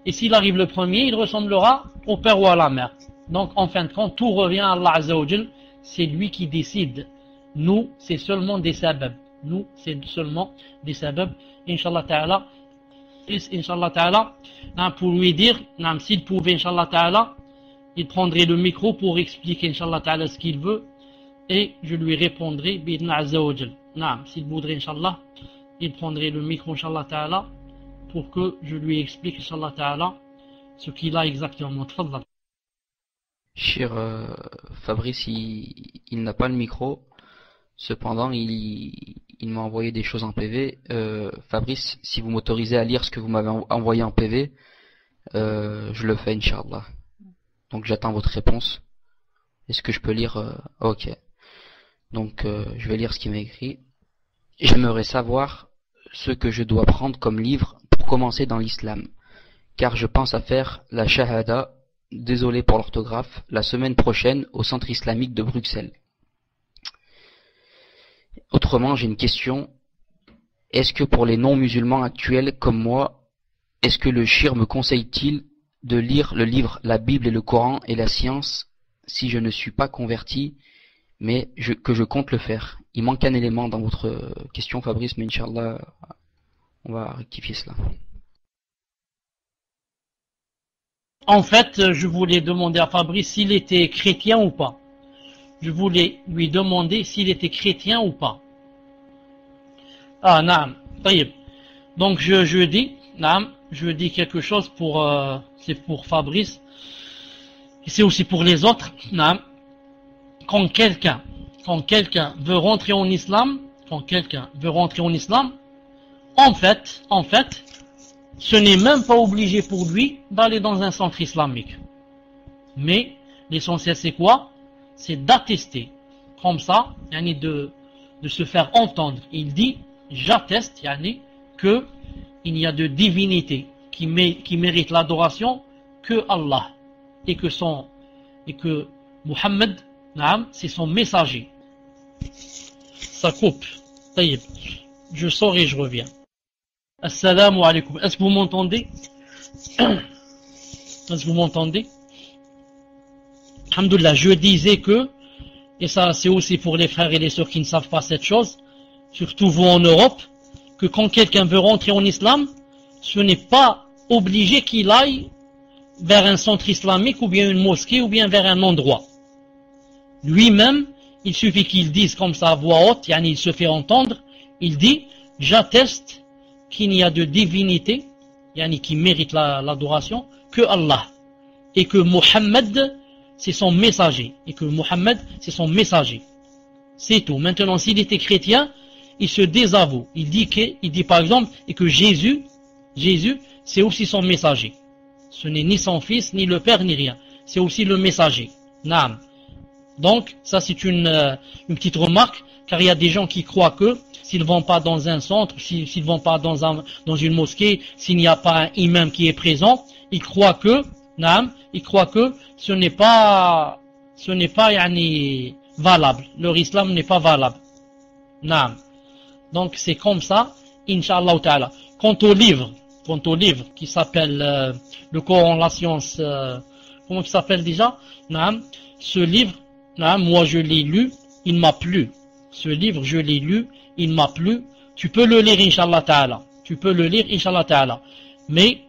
Et s'il arrive le premier, il ressemblera au père ou à la mère. Donc, en fin de compte, tout revient à Allah Azza wa Jal. C'est lui qui décide. Nous, c'est seulement des sabab. Nous, c'est seulement des sabab. Inch'Allah Ta'ala. Inch'Allah Ta'ala. Pour lui dire, s'il pouvait, Inch'Allah Ta'ala, il prendrait le micro pour expliquer, Inch'Allah Ta'ala, ce qu'il veut. Et je lui répondrai, Bidna Azza wa Jal. S'il voudrait, Inch'Allah, il prendrait le micro, Inch'Allah Ta'ala, pour que je lui explique, Inch'Allah Ta'ala, ce qu'il a exactement. Tfadal. Cher Fabrice, il n'a pas le micro, cependant il m'a envoyé des choses en PV. Fabrice, si vous m'autorisez à lire ce que vous m'avez envoyé en PV, je le fais, Inch'Allah. Donc j'attends votre réponse. Est-ce que je peux lire Ok. Donc je vais lire ce qu'il m'a écrit. J'aimerais savoir ce que je dois prendre comme livre pour commencer dans l'islam, car je pense à faire la shahada, désolé pour l'orthographe, la semaine prochaine au centre islamique de Bruxelles. Autrement, j'ai une question. Est-ce que pour les non-musulmans actuels comme moi, est-ce que le shir me conseille-t-il de lire le livre La Bible et le Coran et la science si je ne suis pas converti, mais que je compte le faire? Il manque un élément dans votre question, Fabrice, mais Inch'Allah, on va rectifier cela. En fait, je voulais demander à Fabrice s'il était chrétien ou pas. Je voulais lui demander s'il était chrétien ou pas. Ah, naam, taïb. Donc je dis, naam, je dis quelque chose pour, c'est pour Fabrice, et c'est aussi pour les autres, naam. Quand quelqu'un veut rentrer en islam, en fait, ce n'est même pas obligé pour lui d'aller dans un centre islamique. Mais l'essentiel c'est quoi? C'est d'attester. Comme ça, de se faire entendre. Il dit, j'atteste, que il n'y a de divinité qui mérite l'adoration que Allah. Et que Muhammad, c'est son messager. Ça coupe. Taïb. Je sors et je reviens. Assalamu alaikum. Est-ce que vous m'entendez? Est-ce que vous m'entendez? Alhamdulillah, je disais que, et ça c'est aussi pour les frères et les sœurs qui ne savent pas cette chose, surtout vous en Europe, que quand quelqu'un veut rentrer en islam, ce n'est pas obligé qu'il aille vers un centre islamique ou bien une mosquée ou bien vers un endroit. Lui-même, il suffit qu'il dise comme ça à voix haute, il se fait entendre, il dit, j'atteste qu'il n'y a de divinité, qui mérite l'adoration, que Allah. Et que Muhammad, c'est son messager. C'est tout. Maintenant, s'il était chrétien, il se désavoue. Il dit par exemple, et que Jésus, Jésus, c'est aussi son messager. Ce n'est ni son fils, ni le père, ni rien. C'est aussi le messager. Naam. Donc, ça c'est une petite remarque, car il y a des gens qui croient que s'ils ne vont pas dans un centre, s'ils ne vont pas dans une mosquée, s'il n'y a pas un imam qui est présent, ils croient que, naam, ils croient que ce n'est pas yani, valable. Leur islam n'est pas valable. Naam. Donc c'est comme ça, Inch'Allah Ta'ala. Quant au livre qui s'appelle le Coran, la science, comment il s'appelle déjà? Naam. Ce livre, naam, moi je l'ai lu, il m'a plu. Ce livre, je l'ai lu, il m'a plu. Tu peux le lire, Inch'Allah Ta'ala. Tu peux le lire, Inch'Allah Ta'ala. Mais,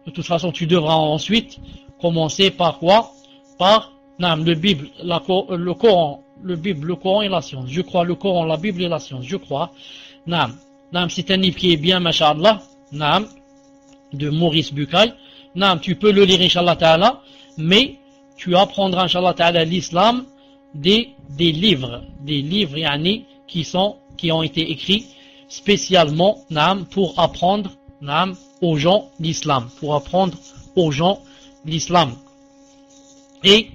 de toute façon, tu devras ensuite commencer par quoi? Par, naam, le Bible, le Coran, le Bible, le Coran et la science. Je crois le Coran, la Bible et la science. Je crois. Naam. Naam, c'est un livre qui est bien, masha'Allah. Naam. De Maurice Bucaille. Naam, tu peux le lire, Inch'Allah Ta'ala. Mais, tu apprendras, Inch'Allah Ta'ala, l'islam des livres yani, qui ont été écrits spécialement naam, pour apprendre naam, aux gens l'islam. Pour apprendre aux gens l'islam. Et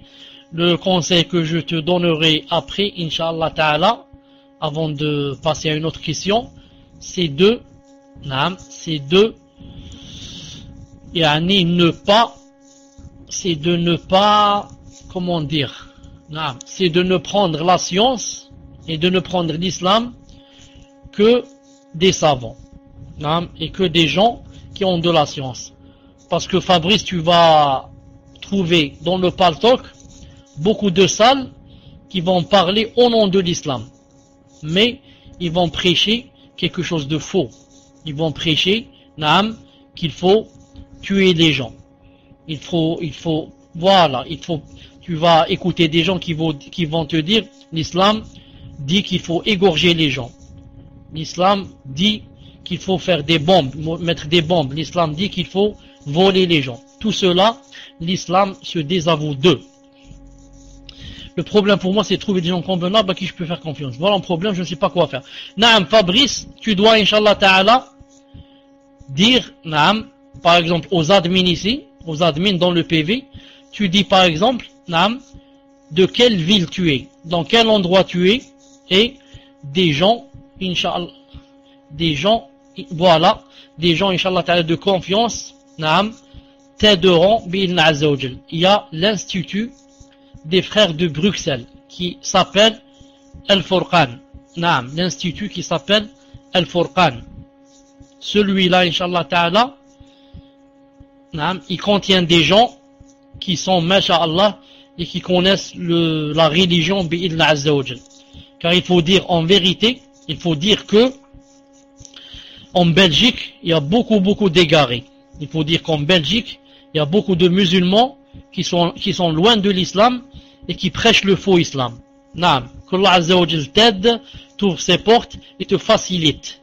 le conseil que je te donnerai après, Inch'Allah Ta'ala, avant de passer à une autre question, c'est de yani, ne pas, comment dire, c'est de ne prendre la science et de ne prendre l'islam que des savants et que des gens qui ont de la science. Parce que Fabrice, tu vas trouver dans le Paltalk beaucoup de salles qui vont parler au nom de l'islam, mais ils vont prêcher quelque chose de faux. Ils vont prêcher qu'il faut tuer les gens. Tu vas écouter des gens qui vont te dire l'islam dit qu'il faut égorger les gens. L'islam dit qu'il faut faire des bombes, mettre des bombes. L'islam dit qu'il faut voler les gens. Tout cela, l'islam se désavoue d'eux. Le problème pour moi, c'est de trouver des gens convenables à qui je peux faire confiance. Voilà un problème, je ne sais pas quoi faire. Naam, Fabrice, tu dois, Inch'Allah Ta'ala, dire, naam, par exemple, aux admins ici, aux admins dans le PV, tu dis par exemple, naam, de quelle ville tu es, dans quel endroit tu es, et des gens, Inch'Allah, Inch'Allah Ta'ala, de confiance, naam, t'aideront, bi'idhn Azza wa Jal. Il y a l'institut des frères de Bruxelles qui s'appelle Al-Furqan. Naam, l'institut qui s'appelle Al-Furqan. Celui-là, Inch'Allah Ta'ala, naam, il contient des gens qui sont, masha'Allah, et qui connaissent la religion bi'idhn Azza wa Jal. Car il faut dire en vérité, il faut dire que en Belgique, il y a beaucoup d'égarés. Il faut dire qu'en Belgique, il y a beaucoup de musulmans qui sont loin de l'islam et qui prêchent le faux islam. Naam, qu'Allah Azza wa Jal t'aide, t'ouvre ses portes et te facilite.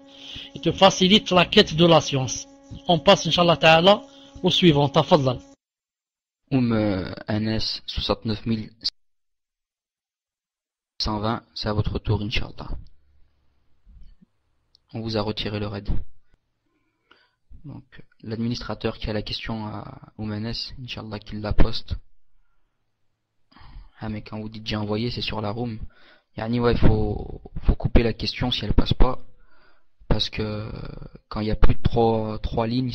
Et te facilite la quête de la science. On passe, Inch'Allah Ta'ala, au suivant. Tafadlal. Anas 69120, c'est à votre tour, Inch'Allah. On vous a retiré le raid. Donc, l'administrateur qui a la question à Anas, Inch'Allah, qu'il la poste. Ah, mais quand vous dites j'ai envoyé, c'est sur la room. Yani, ouais, il faut couper la question si elle passe pas. Parce que quand il y a plus de trois lignes,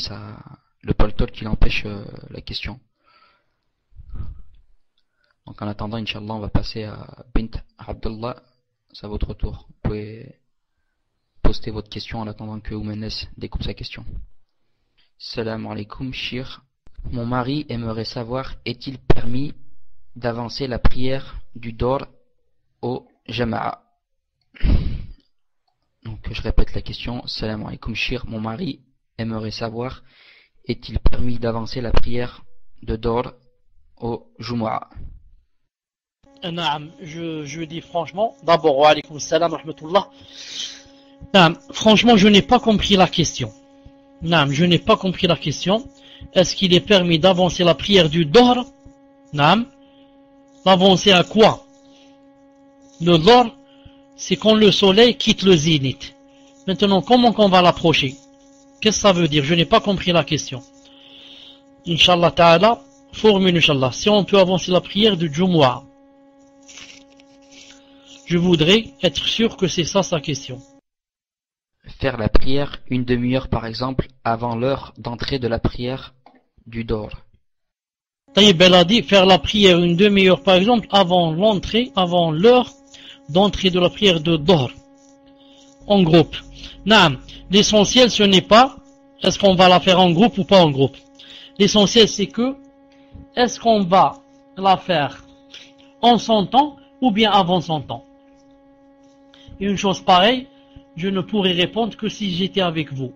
le Paltalk qui empêche la question. Donc en attendant, Inch'Allah, on va passer à Bint Abdullah. C'est à votre tour. Vous pouvez poster votre question en attendant que Oumenes découpe sa question. Salam alaikum, Shir. Mon mari aimerait savoir, est-il permis d'avancer la prière du Dor au Jama'a? Donc je répète la question. Salam alaikum, Shir. Mon mari aimerait savoir, est-il permis d'avancer la prière de Dor au Jumu'a? Naam, je dis franchement, d'abord, wa alaykoum salam rahmatullah. Naam, franchement, je n'ai pas compris la question. Naam, je n'ai pas compris la question. Est-ce qu'il est permis d'avancer la prière du Dohr? Naam, d'avancer à quoi? Le Dohr, c'est quand le soleil quitte le zénith. Maintenant, comment qu'on va l'approcher? Qu'est-ce que ça veut dire? Je n'ai pas compris la question. Inch'Allah ta'ala, formule Inch'Allah. Si on peut avancer la prière de Jumu'ah. Je voudrais être sûr que c'est ça sa question. Faire la prière une demi-heure par exemple avant l'heure d'entrée de la prière du Dohr. Taïb, elle a dit faire la prière une demi-heure par exemple avant l'heure d'entrée de la prière de Dohr. En groupe. Naam, l'essentiel ce n'est pas est-ce qu'on va la faire en groupe ou pas en groupe. L'essentiel c'est que est-ce qu'on va la faire en son temps ou bien avant son temps. Et une chose pareille, je ne pourrais répondre que si j'étais avec vous.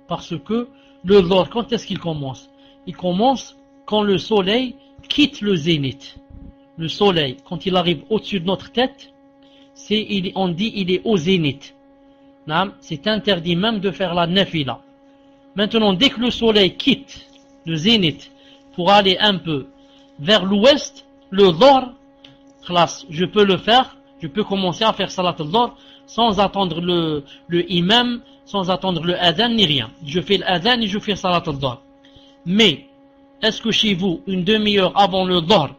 Parce que le Dohr, quand est-ce qu'il commence? Il commence quand le soleil quitte le zénith. Le soleil, quand il arrive au-dessus de notre tête, on dit il est au zénith. C'est interdit même de faire la nafila. Maintenant, dès que le soleil quitte le zénith pour aller un peu vers l'ouest, le Dohr, je peux le faire, je peux commencer à faire salat al-Dohr sans attendre le imam, sans attendre le adhan ni rien. Je fais l'adhan et je fais salat al-Dohr. Mais, est-ce que chez vous, une demi-heure avant le Dohr,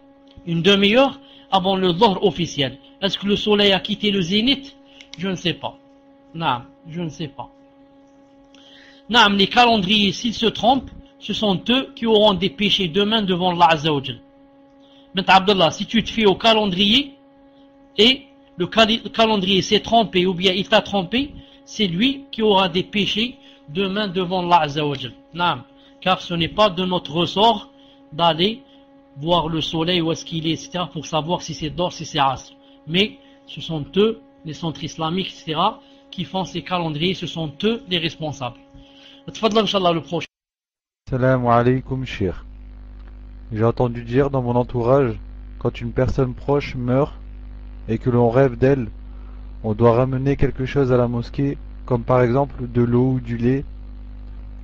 officiel, est-ce que le soleil a quitté le zénith? Je ne sais pas. Non, je ne sais pas. Non, les calendriers, s'ils se trompent, ce sont eux qui auront des péchés demain devant Allah Azza wa Jal. Maintenant, Abdallah, si tu te fais au calendrier, et le calendrier s'est trompé, ou bien il t'a trompé, c'est lui qui aura des péchés demain devant Allah Azza wa Jal. Non, car ce n'est pas de notre ressort d'aller voir le soleil, où est-ce qu'il est, etc., pour savoir si c'est Dohr, si c'est Asr. Mais ce sont eux, les centres islamiques, etc., qui font ces calendriers, ce sont eux les responsables. Tfadla, Inch'Allah, le prochain. Salam alaykoum, Cheikh. J'ai entendu dire dans mon entourage, quand une personne proche meurt et que l'on rêve d'elle, on doit ramener quelque chose à la mosquée, comme par exemple de l'eau ou du lait,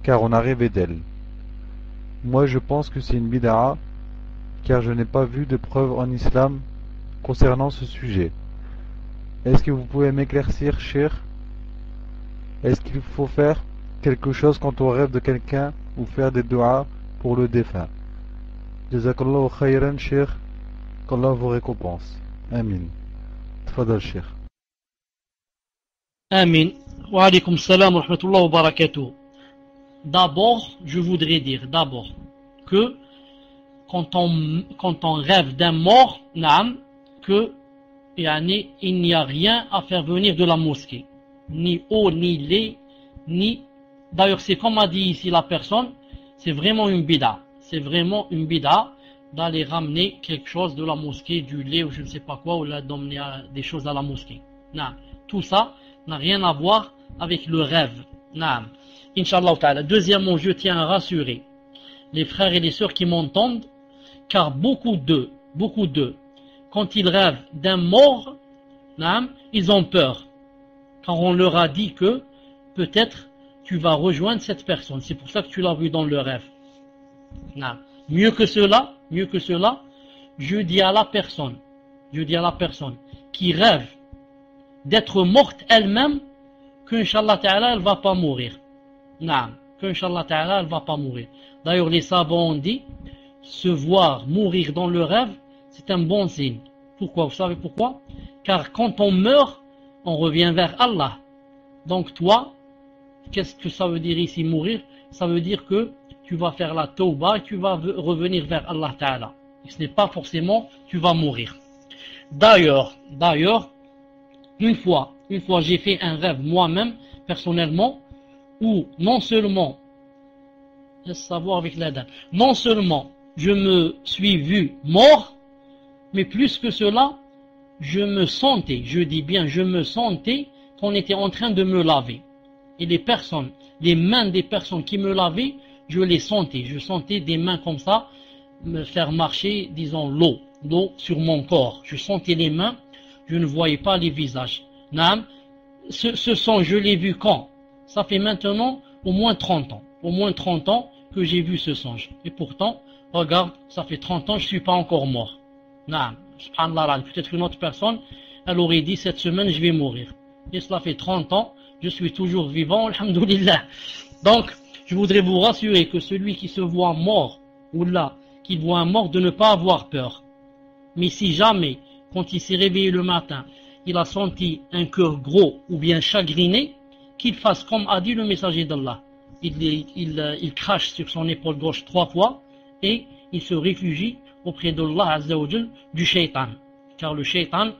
car on a rêvé d'elle. Moi je pense que c'est une bid'a, car je n'ai pas vu de preuve en islam concernant ce sujet. Est-ce que vous pouvez m'éclaircir, Cheikh? Est-ce qu'il faut faire quelque chose quand on rêve de quelqu'un ou faire des doigts pour le défunt? Jazakallahu khayran, Cheikh. Qu'Allah vous récompense. Amin. Tfadal, Cheikh. Amin. Wa alaykum salam wa rahmatullahi wa barakatuh. D'abord, je voudrais dire que quand on rêve d'un mort, que il n'y a rien à faire venir de la mosquée. Ni eau, ni lait, ni... D'ailleurs, c'est comme a dit ici la personne, c'est vraiment une bid'a. C'est vraiment une bid'a d'aller ramener quelque chose de la mosquée, du lait ou je ne sais pas quoi, ou d'emmener des choses à la mosquée. Non. Tout ça n'a rien à voir avec le rêve. Non. Inch'Allah ta'ala. Deuxièmement, je tiens à rassurer les frères et les sœurs qui m'entendent, car beaucoup d'eux, quand ils rêvent d'un mort, ils ont peur. Car on leur a dit que peut-être tu vas rejoindre cette personne. C'est pour ça que tu l'as vu dans le rêve. Mieux que cela, je dis à la personne qui rêve d'être morte elle-même, qu'Inch'Allah ta'ala, elle va pas mourir. Qu'Inch'Allah ta'ala, elle va pas mourir. D'ailleurs, les savants ont dit, se voir mourir dans le rêve, c'est un bon signe. Pourquoi? Vous savez pourquoi? Car quand on meurt, on revient vers Allah. Donc toi, qu'est-ce que ça veut dire ici mourir? Ça veut dire que tu vas faire la tauba et tu vas revenir vers Allah Ta'ala. Ce n'est pas forcément tu vas mourir. D'ailleurs, une fois j'ai fait un rêve moi-même, personnellement, où non seulement, non seulement je me suis vu mort, mais plus que cela, je me sentais qu'on était en train de me laver. Et les mains des personnes qui me lavaient, je les sentais. Je sentais des mains comme ça me faire marcher, disons, l'eau sur mon corps. Je sentais les mains, je ne voyais pas les visages. Ce son, je l'ai vu quand? Ça fait maintenant au moins 30 ans. Au moins 30 ans que j'ai vu ce songe. Et pourtant, regarde, ça fait 30 ans, je ne suis pas encore mort. Subhanallah, peut-être une autre personne, elle aurait dit cette semaine, je vais mourir. Et cela fait 30 ans, je suis toujours vivant, alhamdoulilah. Donc, Je voudrais vous rassurer que celui qui se voit mort, ou là, qui voit un mort, de ne pas avoir peur. Mais si jamais, quand il s'est réveillé le matin, il a senti un cœur gros ou bien chagriné, qu'il fasse comme a dit le messager d'Allah. Il crache sur son épaule gauche 3 fois et il se réfugie auprès d'Allah Azza wa Jal du shaitan. Car le shaitan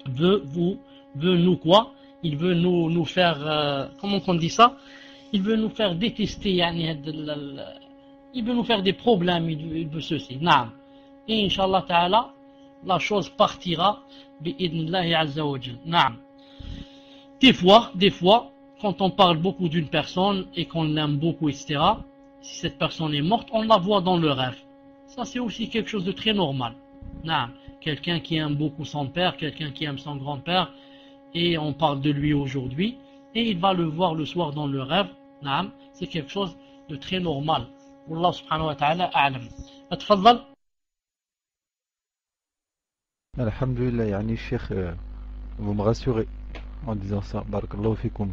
veut nous quoi? Il veut nous faire, comment on dit ça? Il veut nous faire détester, il veut nous faire des problèmes, il veut ceci. Naam. Et Inch'Allah Ta'ala, la chose partira bi'idnillahi Azza wa Jal. Naam. Des fois, quand on parle beaucoup d'une personne et qu'on l'aime beaucoup, etc., si cette personne est morte, on la voit dans le rêve. Ça, c'est aussi quelque chose de très normal. Naam. Quelqu'un qui aime beaucoup son père, quelqu'un qui aime son grand-père, et on parle de lui aujourd'hui, et il va le voir le soir dans le rêve. Naam. C'est quelque chose de très normal. Wallah subhanahu wa ta'ala a'lam. Atfadal. Alhamdulillah, yani Cheikh, vous me rassurez en disant ça. Barakallahu fikum.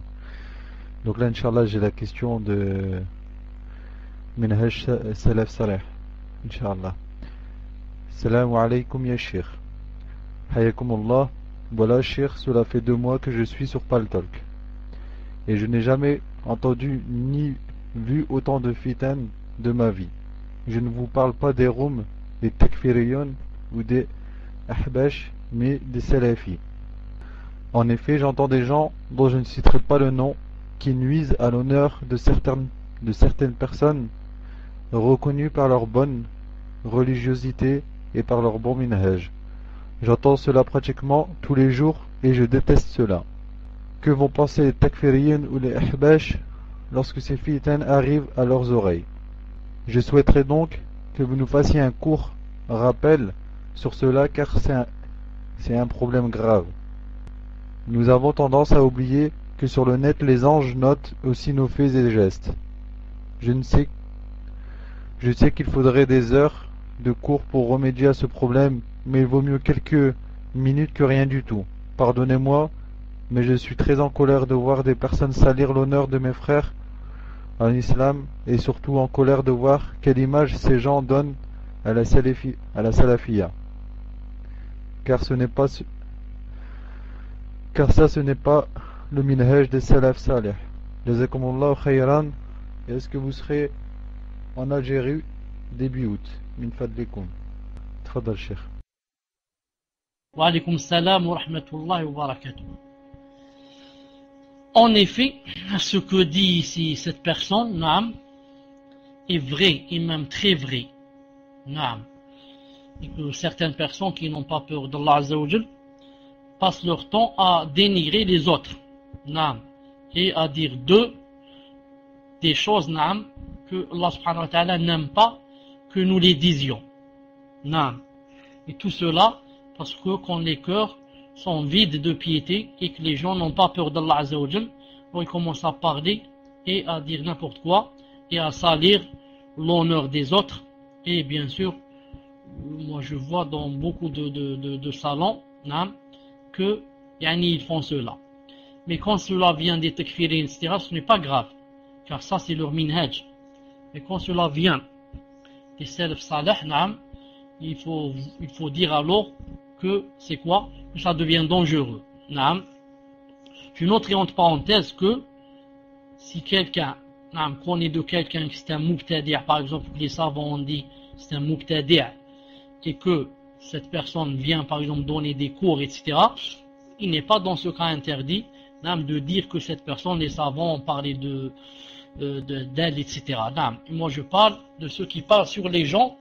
Donc là, Inch'Allah, j'ai la question de Minhaj Salaf Saleh. Inch'Allah. Salam alaykum ya Cheikh. Hayakumullah. Voilà Cheikh, cela fait 2 mois que je suis sur Paltalk. Et je n'ai jamais entendu ni vu autant de fitan de ma vie. Je ne vous parle pas des Roums, des Takfiriyon ou des Ahbash, mais des Salafis. En effet, j'entends des gens dont je ne citerai pas le nom qui nuisent à l'honneur de certaines personnes reconnues par leur bonne religiosité et par leur bon minhaj. J'entends cela pratiquement tous les jours et je déteste cela. Que vont penser les takfiriyin ou les ahbash lorsque ces fitans arrivent à leurs oreilles? Je souhaiterais donc que vous nous fassiez un court rappel sur cela car c'est un problème grave. Nous avons tendance à oublier que sur le net les anges notent aussi nos faits et gestes. Je sais qu'il faudrait des heures de cours pour remédier à ce problème, mais il vaut mieux quelques minutes que rien du tout. Pardonnez-moi, mais je suis très en colère de voir des personnes salir l'honneur de mes frères en islam et surtout en colère de voir quelle image ces gens donnent à la salafiyya. Car ça ce n'est pas le minhaj des salaf salih. Jazakumullahu khayran. Est-ce que vous serez en Algérie début août? Min fadlikum. Tfadal Cheikh. Wa alaykum salam wa rahmatullahi wa barakatuh. En effet, ce que dit ici cette personne, naam, est vrai et même très vrai. Naam. Et que certaines personnes qui n'ont pas peur d'Allah Azza wa Jal passent leur temps à dénigrer les autres. Naam. Et à dire d'eux des choses, naam, que Allah subhanahu wa ta'ala n'aime pas que nous les disions. Naam. Et tout cela parce que quand les cœurs sont vides de piété et que les gens n'ont pas peur d'Allah Azza wa Jal, ils commencent à parler et à dire n'importe quoi et à salir l'honneur des autres. Et bien sûr, moi je vois dans beaucoup de salons que ils font cela. Mais quand cela vient des takfirin, etc., ce n'est pas grave, car ça c'est leur minhaj. Mais quand cela vient des salaf salih, il faut dire alors que c'est quoi? Que ça devient dangereux. Je note entre parenthèses que si quelqu'un connaît de quelqu'un qui c'est un mubtadi', par exemple les savants ont dit c'est un mubtadi', et que cette personne vient par exemple donner des cours, etc., il n'est pas dans ce cas interdit de dire que cette personne, les savants ont parlé d'elle, etc. Moi je parle de ceux qui parlent sur les gens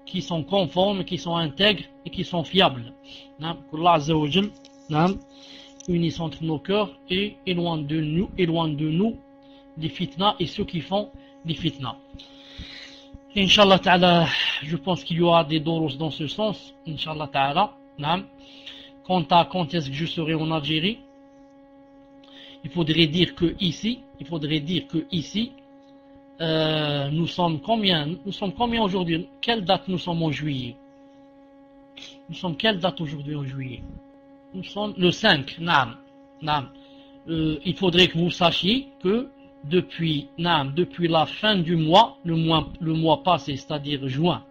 qui sont conformes, qui sont intègres et qui sont fiables. Qu'Allah Azza wa Jal unisse entre nos cœurs et éloigne de nous les fitnas et ceux qui font les fitnas. Inch'Allah ta'ala, je pense qu'il y aura des doros dans ce sens, Inch'Allah ta'ala. Quant à quand est-ce que je serai en Algérie, il faudrait dire que ici, nous sommes combien aujourd'hui? Quelle date nous sommes en juillet? Nous sommes quelle date aujourd'hui en juillet? Nous sommes le 5, il faudrait que vous sachiez que depuis la fin du mois, le mois passé, c'est-à-dire juin,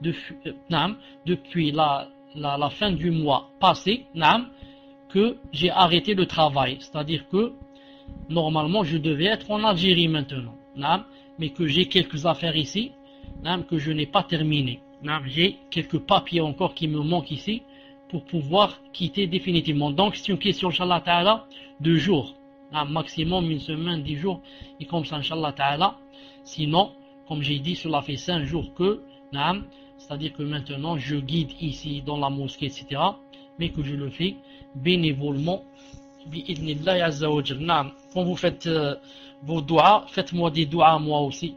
depuis la fin du mois passé, que j'ai arrêté le travail, c'est-à-dire que normalement je devais être en Algérie maintenant, mais que j'ai quelques affaires ici, que je n'ai pas terminé. J'ai quelques papiers encore qui me manquent ici pour pouvoir quitter définitivement. Donc c'est une question, Inch'Allah Ta'ala, de jours, maximum une semaine, 10 jours, et comme ça, Inch'Allah Ta'ala. Sinon, comme j'ai dit, cela fait 5 jours que, c'est-à-dire que maintenant je guide ici dans la mosquée, etc., mais que je le fais bénévolement. Quand vous faites vos doigts, faites-moi des doigts moi aussi,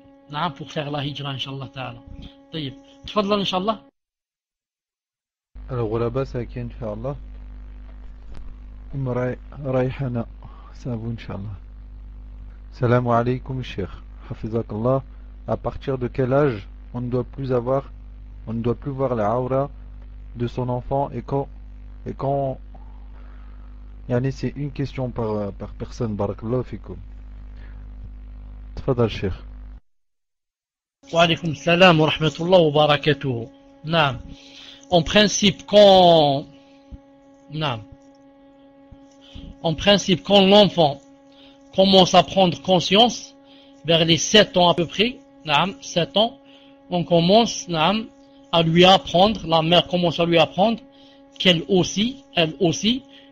pour faire la hijra, Inch'Allah Ta'ala. طيب تفضل إن شاء الله. Alors là-bas c'est à qui Inch'Allah? Raihana, c'est à vous Inch'Allah. Salam alaykoum Cheikh, Hafizakallah. À partir de quel âge on ne doit plus voir la aura de son enfant et quand yani c'est une question par personne. Barakallahu fikum. Tfadal Cheikh. Wa alaykoum salam wa rahmatullah wa barakatuh. Naam. En principe, quand l'enfant commence à prendre conscience, vers les 7 ans à peu près, 7 ans, on commence à lui apprendre, la mère commence à lui apprendre qu'elle aussi,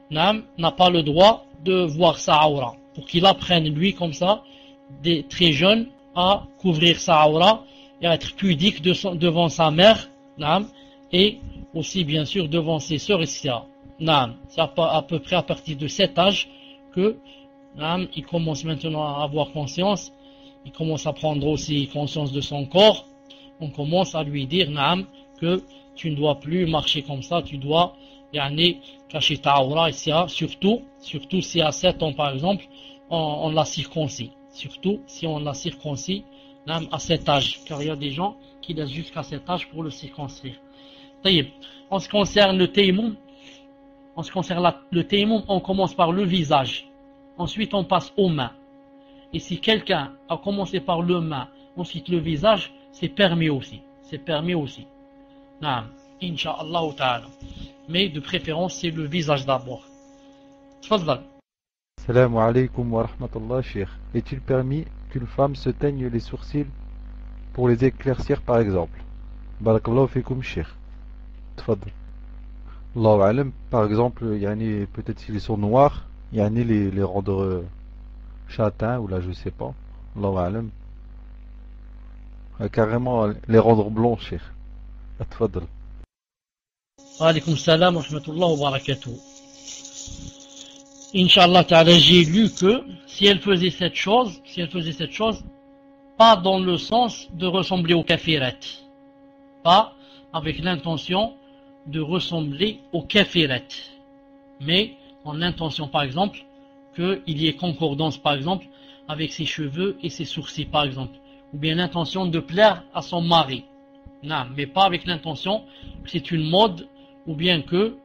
n'a pas le droit de voir sa aura. Pour qu'il apprenne, lui, comme ça, très jeune, à couvrir sa aura et à être pudique devant sa mère, et aussi bien sûr devant ses sœurs, etc. C'est à peu près à partir de cet âge que il commence maintenant à avoir conscience, il commence à prendre aussi conscience de son corps. On commence à lui dire que tu ne dois plus marcher comme ça, tu dois cacher ta aura, etc. Surtout si à 7 ans par exemple on l'a circoncis, surtout si on l'a circoncis à cet âge, car il y a des gens qui laissent jusqu'à cet âge pour le circoncire. En ce qui concerne le tayammum, on commence par le visage, ensuite on passe aux mains. Et si quelqu'un a commencé par le main, ensuite le visage, c'est permis aussi. Inch'Allah ta'ala. Mais de préférence, c'est le visage d'abord. Tfadal. Salam alaykoum wa rahmatullah, Cheikh. Est-il permis qu'une femme se teigne les sourcils pour les éclaircir par exemple? Barakallahu fikum, Cheikh. Tfadal. Allahu alam, par exemple, peut-être s'ils sont noirs, les rendre châtains, ou là je sais pas. Allahu alam. Carrément les rendre blancs, Cheikh. Tfadal. Wa alaykoum salam wa rahmatullah wa barakatuh. Inch'Allah ta'ala, j'ai lu que si elle faisait cette chose, pas dans le sens de ressembler aux kafirat, pas avec l'intention de ressembler aux kafirat, mais en l'intention par exemple qu'il y ait concordance par exemple avec ses cheveux et ses sourcils par exemple, ou bien l'intention de plaire à son mari, mais pas avec l'intention que c'est une mode, ou bien que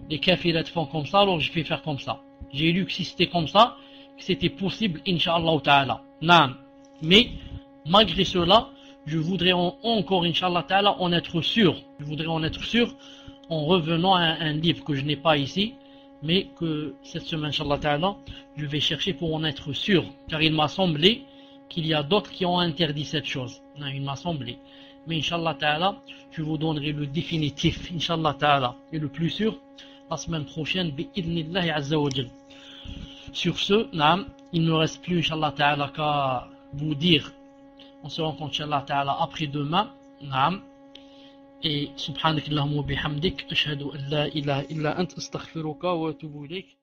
les kafirat font comme ça, alors je vais faire comme ça. J'ai lu que si c'était comme ça, que c'était possible, Inch'Allah Ta'ala. Mais, malgré cela, je voudrais encore, Inch'Allah Ta'ala, en être sûr. En revenant à un livre que je n'ai pas ici, mais que cette semaine, Inch'Allah Ta'ala, je vais chercher pour en être sûr. Car il m'a semblé qu'il y a d'autres qui ont interdit cette chose. Il m'a semblé. Mais Inch'Allah Ta'ala, je vous donnerai le définitif, Inch'Allah Ta'ala, et le plus sûr, la semaine prochaine, bi'idnillahi azza wa jal. Sur ce, il ne me reste plus, Inch'Allah Ta'ala, qu'à vous dire, on se rencontre, Inch'Allah Ta'ala, après-demain, et subhanakallahumma wa bihamdik, ashhadu an la ilaha illa ant, astaghfiruka wa atubu ilayk.